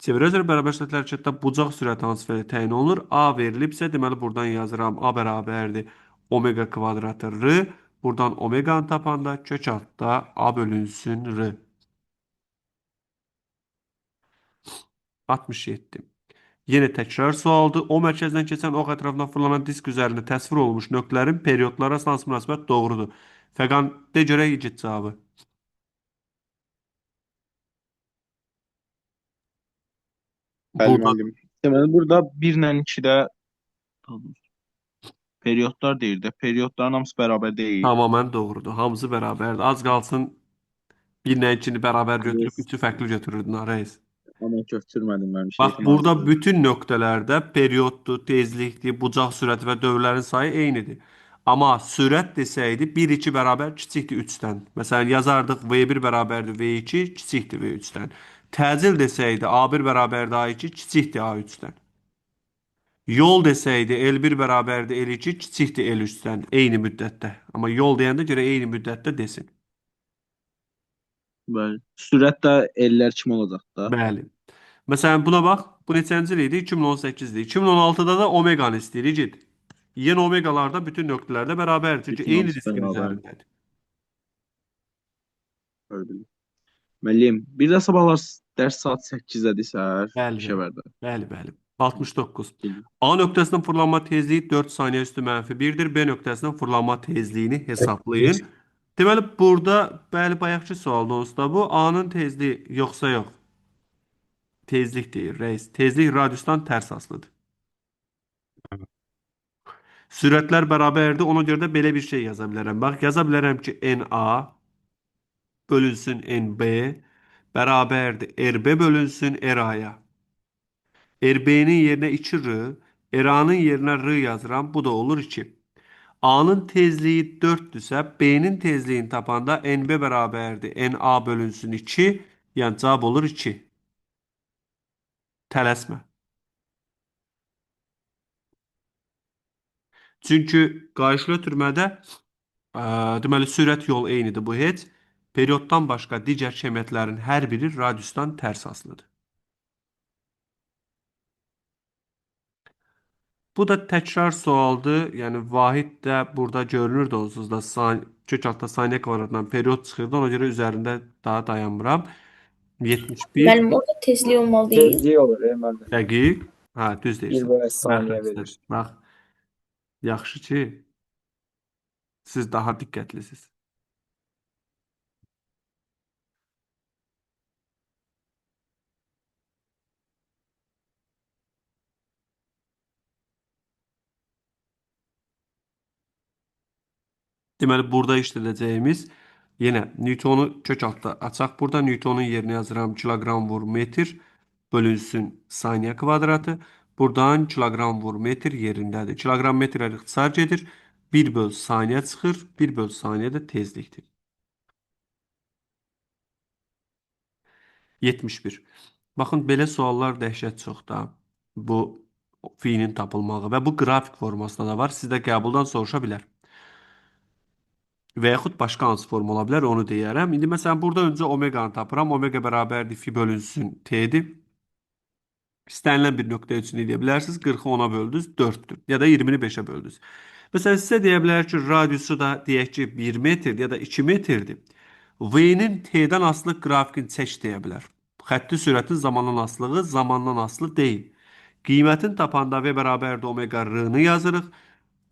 Çevrə üzrə bərabər səthli hərəkətdə bucaq sürət hansı vədə təyin olunur? A verilibsə, deməli buradan yazıram. A bərabərdir omega kvadratı r. Buradan omeganı tapanda kök altda A bölünsün r. 67. Yenə təkrar sualdır. O mərkəzdən keçən ox ətrafından fırlanan disk üzərində təsvir olunmuş nöqtələrin periodlara arasında hansı münasibət doğrudur? Fəqan de görək igid cavabı. Bəli, Burada müəllim. Deməli, burada 1 ilə 2-də periodlar deyir də. Periodların hamısı bərabər deyil. tamamən doğrudur. Hamısı bərabərdir. Az qalsın bir ilə ikini bərabər götürüb Yes. üçü fərqli götürürdün Reis. Amma götürmədim mən Bax, şeytan burada azdır. bütün nöqtələrdə perioddur, tezlikdir, bucaq sürəti və dövrlərin sayı eynidir. Amma sürət desəydi 1-2 bərabər kiçikdir 3-dən. Məsələn, yazardıq V1 bərabərdir V2, kiçikdir V3-dən. Təcil desəydi A1 bərabərdir A2, kiçikdir A3-dən. Yol desəydi L1 bərabərdir L2, kiçikdir L3-dən eyni müddətdə. Amma yol deyəndə görə eyni müddətdə desin. Bəli. Sürət də ellər kimi olacaq da. Bəli. Məsələn, buna bax. Bu neçənci il idi? 2018-dir. 2016-da da omeqanı istəyirik. Ged. Yenə omeqalarda bütün nöqtələrdə bərabərdir. Çünki Bütün eyni hamısı diskin bərabər. üzərindədir. Öyle. Müəllim, bir də sabahlar dərs saat 8-dədir səhər Bəli, Şəvərdə. bəli. 69. A nöqtəsinin fırlanma tezliyi 4 saniyə üstü -1-dir. B nöqtəsinin fırlanma tezliyini hesablayın. Deməli, burada, bəli, bayaqki sualda onsuz da bu. A-nın tezliyi yoxsa yox? Tezlik deyir, reis. Tezlik radiusdan tərs asılıdır. Sürətlər bərabərdir. Ona görə də belə bir şey yaza bilərəm. Bax, yaza bilərəm ki, NA bölünsün NB bərabərdir. RB bölünsün RA-ya. RB-nin yerinə 2R, RA-nın yerinə R yazıram. Bu da olur 2. A-nın tezliyi 4-dürsə, B-nin tezliyini tapanda NB bərabərdir. NA bölünsün 2, yəni cavab olur 2. Tələsmə. Çünki qayışlı ötürmədə deməli sürət yol eynidir bu heç. Perioddan başqa digər kemiyyətlərin hər biri radiusdan tərs asılıdır. Bu da təkrar sualdır. Yəni vahid də burada görünürdü onsuz da kök altda saniyə kvadratından period çıxırdı. Ona görə üzərində daha dayanmıram. 71 Müəllim, orada tezlik olmalı deyil. Tezliyi olur, müəllim. dəqiq. Hə, düz Bir deyirsən. bölü saniyə Məxrəcdir. verir. Bax, yaxşı ki, siz daha diqqətlisiniz. Deməli, burada işlədəcəyimiz yenə Newtonu kök altda açaq. Burada Newtonun yerinə yazıram kiloqram vur metr bölünsün saniyə kvadratı. Buradan kiloqram vur metr yerindədir. Kiloqram metrlər ixtisar gedir. 1 böl saniyə çıxır. 1 böl saniyə də tezlikdir. 71. Baxın, belə suallar dəhşət çox da. Bu fiilin tapılmağı və bu qrafik formasında da var. Sizdə qəbuldan soruşa bilər. Və yaxud başqa hansı form ola bilər, onu deyərəm. İndi məsələn, burada öncə omeqanı tapıram. Omega bərabərdir fi bölünsün t-dir. İstənilən bir nöqtə üçün edə bilərsiniz. 40-ı 10-a böldünüz, 4-dür. Ya da 20-ni 5-ə böldünüz. Məsələn, sizə deyə bilər ki, radiusu da deyək ki, 1 metrdir ya da 2 metrdir. V-nin t-dən asılı qrafikini çək deyə bilər. Xətti sürətin zamandan asılığı zamandan asılı deyil. Qiymətin tapanda V bərabərdir omega r-nı yazırıq.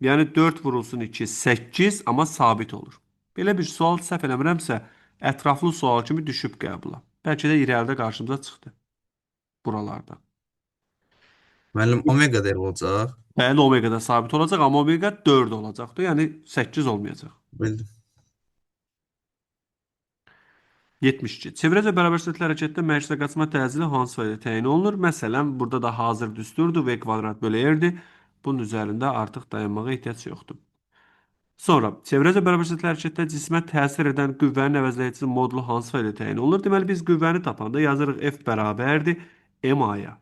Yəni 4 vurulsun 2, 8, amma sabit olur. Belə bir sual səhv eləmirəmsə, ətraflı sual kimi düşüb qəbula. Bəlkə də irəlidə qarşımıza çıxdı. Buralarda. Müəllim omega deyil olacaq. Bəli, omega da sabit olacaq, amma omega 4 olacaqdır. Yəni 8 olmayacaq. Bildim. 72. Çevrəcə bərabər sürətli hərəkətdə mərkəzə qaçma təcili hansı fayda təyin olunur? Məsələn, burada da hazır düsturdur. V kvadrat bölü r-dir. Bunun üzərində artıq dayanmağa ehtiyac yoxdur. Sonra, çevrəcə bərabər sürətli hərəkətdə cismə təsir edən qüvvənin əvəzləyicisi modulu hansı fayda təyin olunur? Deməli, biz qüvvəni tapanda yazırıq F bərabərdir ma-ya.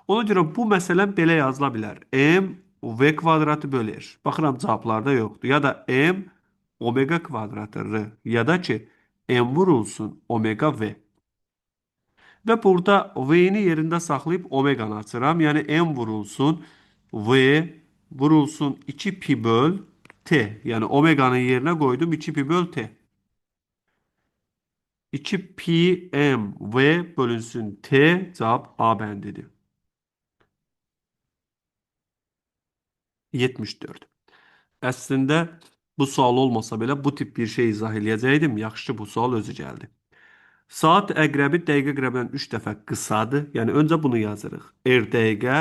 Ona görə bu məsələn belə yazıla bilər. M V kvadratı bölü r. Baxıram, cavablarda yoxdur. Ya da M omega kvadratı r. Ya da ki, M vurulsun omega V. Və burada V-ni yerində saxlayıb omeganı açıram. Yəni M vurulsun V vurulsun 2 pi böl T. Yəni omeganın yerinə qoydum 2 pi böl T. 2 pi M V bölünsün T cavab A bəndidir. 74. Əslində Bu sual olmasa belə bu tip bir şey izah eləyəcəydim. Yaxşı bu sual özü gəldi. Saat əqrəbi dəqiqə əqrəbindən 3 dəfə qısadır. Yəni öncə bunu yazırıq. R dəqiqə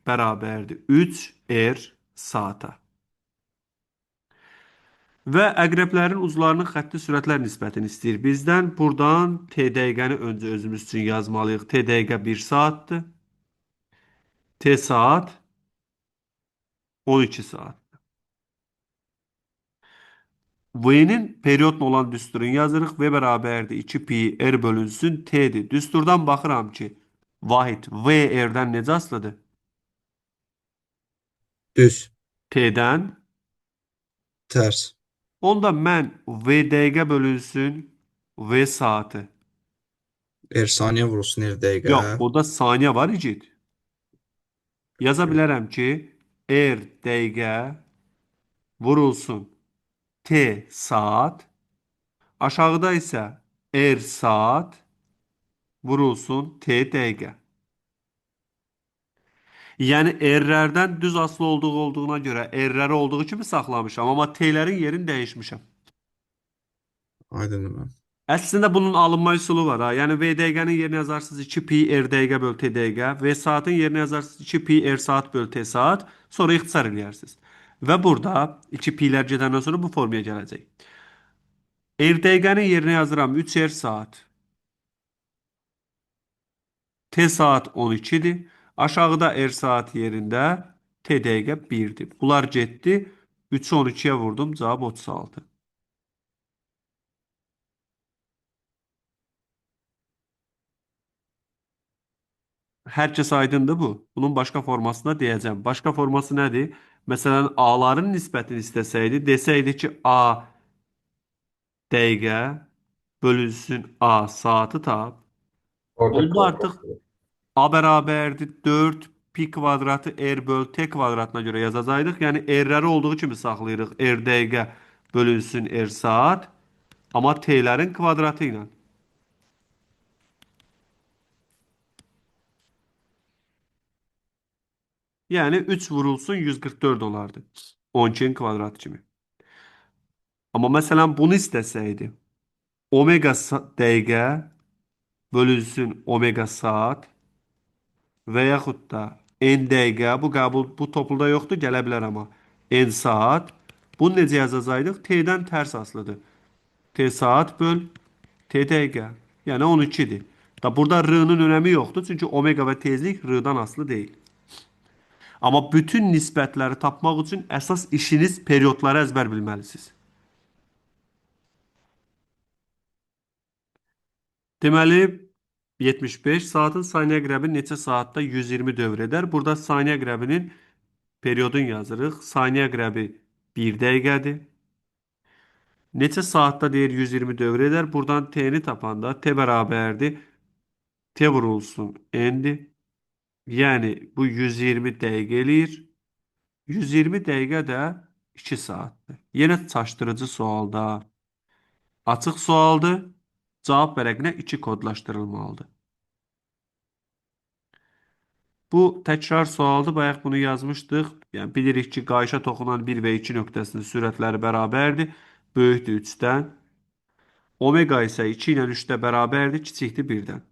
bərabərdir 3 R saata. Və əqrəblərin uclarının xətti sürətlər nisbətini istəyir bizdən. Buradan T dəqiqəni öncə özümüz üçün yazmalıyıq. T dəqiqə 1 saatdır. T saat 12 saat. V'nin periyodla olan düsturunu yazırıq. V bərabərdir 2 pi R bölünsün T'dir. Düsturdan baxıram ki, vahid V R'dən necə asılıdır? Düz. T'dən. Tərs. Onda mən V dəqiqə bölünsün V saatı. Saniyə vurulsun dəqiqə. Yox, burada saniyə var icid. Yaza bilərəm ki, R dəqiqə vurulsun T saat. Aşağıda isə R saat vurulsun T dəqiqə. Yəni R-lərdən düz asılı olduğuna görə R-ləri olduğu kimi saxlamışam, amma T-lərin yerini dəyişmişəm. Aydındır mən. Əslində bunun alınma üsulu var ha. Yəni V dəqiqənin yerinə yazarsınız 2 pi R dəqiqə böl T dəqiqə. V saatın yerinə yazarsınız 2 pi R saat böl T saat. Sonra ixtisar eləyərsiniz. Və burada 2 pi'lər gedəndən sonra bu formaya gələcək. R dəqiqənin yerinə yazıram 3 R saat. T saat 12'dir. Aşağıda R saat yerində T dəqiqə 1'dir. Bunlar getdi. 3'ü 12'ye vurdum. Cavab 36. Hər kəs aydındır bu. Bunun başqa formasını da deyəcəm. Başqa forması nədir? Məsələn, A-ların nisbətini istəsəydi, desəydi ki, A dəqiqə bölünsün A saatı tap. Onda artıq A bərabərdir 4 pi kvadratı R böl T kvadratına görə yazacaqdıq. Yəni R-ləri olduğu kimi saxlayırıq. R dəqiqə bölünsün R saat. Amma T-lərin kvadratı ilə. Yəni 3 vurulsun 144 olardı. 12'nin kvadratı kimi. Amma məsələn bunu istəsəydi. Omega dəqiqə bölünsün omega saat və yaxud da n dəqiqə, bu qəbul bu topluda yoxdur, gələ bilər amma. N saat. Bunu necə yazacaqdıq? T-dən tərs asılıdır. T saat böl T dəqiqə. Yəni 12'dir. Da burada R-nın önəmi yoxdur. Çünki omega və tezlik R-dan asılı deyil. Amma bütün nisbətləri tapmaq üçün əsas işiniz periyodları əzbər bilməlisiniz. Deməli, 75 saatın saniyə əqrəbi neçə saatda 120 dövr edər? Burada saniyə əqrəbinin periyodunu yazırıq. Saniyə əqrəbi 1 dəqiqədir. Neçə saatda deyir 120 dövr edər? Buradan T-ni tapanda T bərabərdir. T vurulsun N-dir. Yəni bu 120 dəqiqə eləyir. 120 dəqiqə də 2 saatdır. Yenə çaşdırıcı sualda. Açıq sualdır. Cavab vərəqinə 2 kodlaşdırılmalıdır. Bu təkrar sualdır. Bayaq bunu yazmışdıq. Yəni bilirik ki, qayışa toxunan 1 və 2 nöqtəsinin sürətləri bərabərdir. Böyükdür 3-dən. Omega isə 2 ilə 3-də bərabərdir. Kiçikdir 1-dən.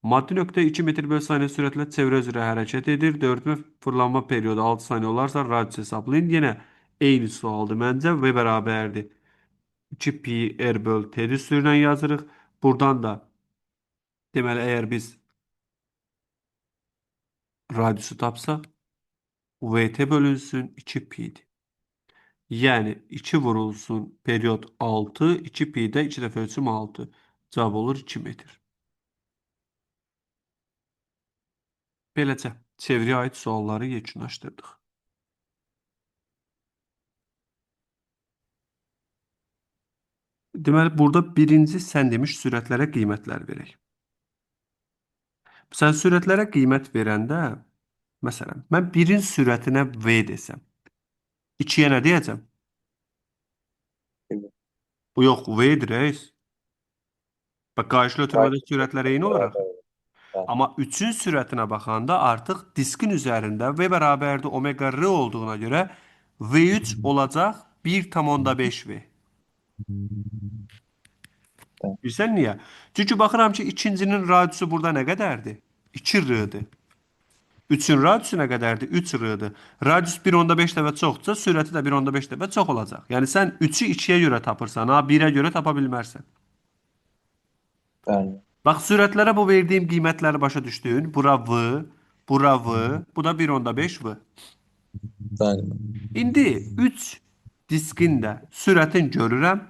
Maddi nöqtə 2 metr bölü saniyə sürətlə çevrə üzrə hərəkət edir. Dövrülmə fırlanma periyodu 6 saniyə olarsa radius hesablayın. Yenə eyni sualdır məncə. V bərabərdir 2 pi R böl T düsturuyla yazırıq. Buradan da deməli əgər biz radiusu tapsaq VT bölünsün 2 pi'dir. Yəni 2 vurulsun periyod 6, 2 pi'də 2 dəfə ölçüm 6. Cavab olur 2 metr. Beləcə, çevrəyə aid sualları yekunlaşdırdıq. Deməli, burada birinci sən demiş sürətlərə qiymətlər verək. Sən sürətlərə qiymət verəndə, məsələn, mən 1-in sürətinə V desəm, 2-yə nə deyəcəm? Bu yox, V-dir, reis. Bax, qayışlı ötürmədə sürətlər eyni olaraq. Ama 3'ün sürətine baxanda artıq diskin üzərində V bərabərdir omega R olduğuna görə V3 olacaq 1,5V. Bilirsən niyə? Çünki baxıram ki, ikincinin radiusu burada nə qədərdir? 2R-dir. 3-ün radiusu nə qədərdir? 3R-dir. Radius 1,5 dəfə çoxdursa, sürəti də 1,5 dəfə çox olacaq. Yəni sən 3-ü 2-yə görə tapırsan, ha, 1-ə görə tapa bilmərsən. Bəli. Bax, sürətlərə bu verdiyim qiymətləri başa düşdün. Bura V, bura V, bu da 1,5V. Bəli. İndi 3 diskin də sürətin görürəm,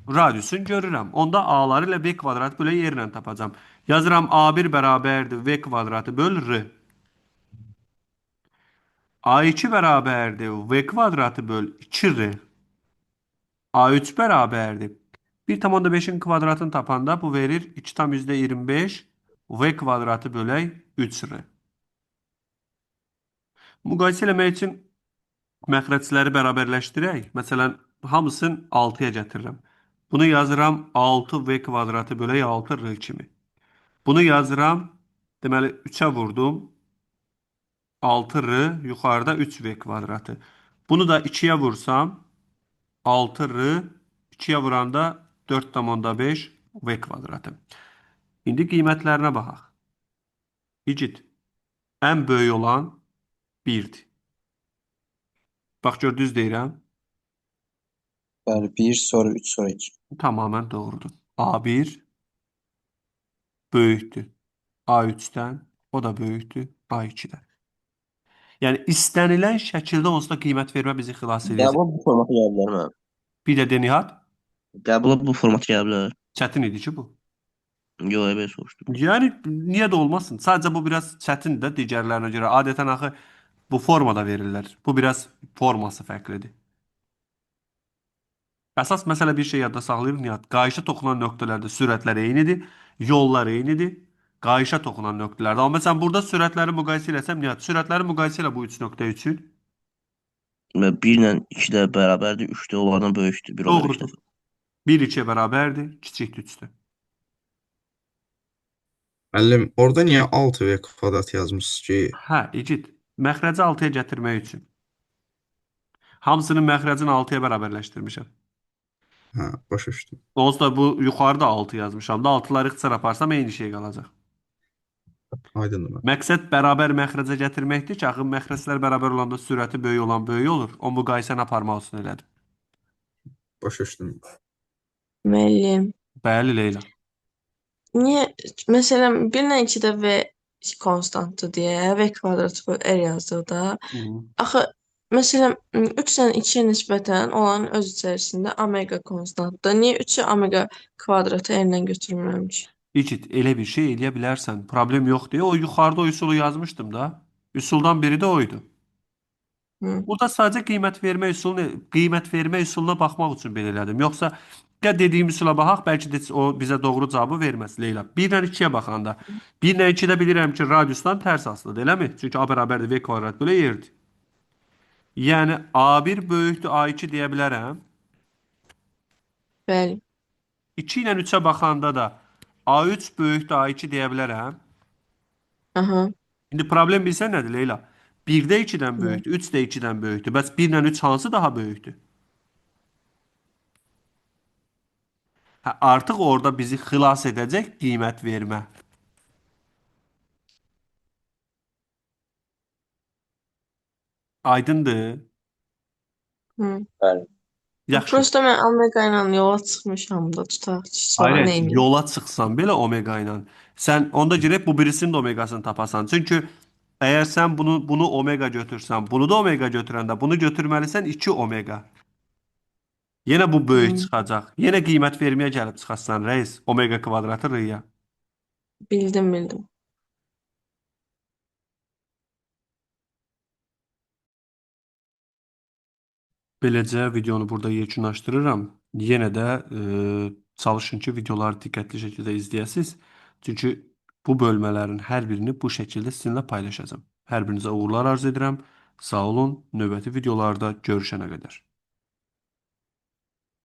radiusun görürəm. Onda A-ları ilə V kvadrat bölə yerlə tapacam. Yazıram A1 bərabərdir V kvadratı böl R. A2 bərabərdir V kvadratı böl 2R. A3 bərabərdir 1,5-in kvadratını tapanda bu verir 2,25 V kvadratı bölək 3R. Müqayisə eləmək üçün məxrəcləri bərabərləşdirək. Məsələn, hamısını 6-ya gətirirəm. Bunu yazıram 6V kvadratı bölək 6R kimi. Bunu yazıram, deməli 3-ə vurdum. 6R yuxarıda 3V kvadratı. Bunu da 2-yə vursam 6R 2-yə vuranda 4,5 V kvadratı. İndi qiymətlərinə baxaq. İgid, ən böyük olan 1-dir. Bax, gör, düz deyirəm. Bəli, 1 sonra 3 sonra 2. Tamamən doğrudur. A1 böyükdür A3-dən, o da böyükdür A2-dən. Yəni, istənilən şəkildə onsuz da qiymət vermə bizi xilas edəcək. Qəbula bu formata gələ bilər mi? Bir də de, Nihat, Qəbula bu formata gələ bilər. çətin idi ki bu. Yox, belə soruşdum. Yəni, niyə də olmasın? Sadəcə bu biraz çətindir də digərlərinə görə. Adətən axı bu formada verirlər. Bu biraz forması fərqlidir. Əsas məsələ bir şey yadda saxlayır, Nihat. Qayışa toxunan nöqtələrdə sürətlər eynidir, yollar eynidir. Qayışa toxunan nöqtələrdə. Amma məsələn, burada sürətləri müqayisə eləsəm, Nihat, sürətləri müqayisə elə bu 3,3-ün. 1 ilə 2 də bərabərdir, 3 də onlardan böyükdür. 1 olur 2 Doğrudur. dəfə. 1 2-yə bərabərdir, kiçikdir 3-dən. Müəllim, orada niyə 6V kvadrat yazmışsınız ki? Hə, İgid, məxrəci 6-ya gətirmək üçün. Hamısının məxrəcini 6-ya bərabərləşdirmişəm. Hə, başa düşdüm. Onsuz da bu yuxarıda 6 yazmışam da 6-ları ixtisar aparsam eyni şey qalacaq. Aydındır mən. Məqsəd bərabər məxrəcə gətirməkdir ki, axı məxrəclər bərabər olanda sürəti böyük olan böyük olur. O müqayisəni aparmaq üçün elədim. Başa düşdüm. Müəllim, Bəli, Leyla. niyə məsələn 1 ilə 2 də V konstantdır deyə V kvadratı böl R yazdıq da. Axı məsələn 3 ilə 2-yə nisbətən olan öz içərisində omega konstantdır. Niyə 3-ü omega kvadratı R ilə götürmürəm ki? İgid, elə bir şey eləyə bilərsən. Problem yoxdur. O yuxarıda o üsulu yazmışdım da. Üsuldan biri də oydu. Hı. Burada sadəcə qiymət vermə üsuluna baxmaq üçün belə elədim. Yoxsa ya dediyim üsula baxaq, bəlkə də o bizə doğru cavabı verməz, Leyla. 1 ilə 2-yə baxanda 1 ilə 2-də bilirəm ki, radiusdan tərs asılıdır, eləmi? Çünki A bərabərdir V kvadrat bölə yerdir. Yəni A1 böyükdür A2 deyə bilərəm. Bəli. 2 ilə 3-ə baxanda da A3 böyükdür A2 deyə bilərəm. Aha. İndi problem bilsən nədir, Leyla? 1 də 2-dən böyükdür, 3 də 2-dən böyükdür. Bəs 1 ilə 3 hansı daha böyükdür? Hə, artıq orada bizi xilas edəcək qiymət vermə. Aydındır? Hı. Bəli. Yaxşı. Prosta mən omega ilə yola çıxmışam da tutaq ki, sonra Hayır, neyim? yola çıxsan belə omega ilə. Sən onda girək bu birisinin də omegasını tapasan. Çünki əgər sən bunu omega götürsən, bunu da omega götürəndə bunu götürməlisən 2 omega. Yenə bu böyük çıxacaq. Yenə qiymət verməyə gəlib çıxasan, rəis. Omega kvadratı r-ya. Bildim. Beləcə videonu burada yekunlaşdırıram. Yenə də çalışın ki, videoları diqqətli şəkildə izləyəsiniz. Çünki bu bölmələrin hər birini bu şəkildə sizinlə paylaşacağam. Hər birinizə uğurlar arzu edirəm. Sağ olun. Növbəti videolarda görüşənə qədər.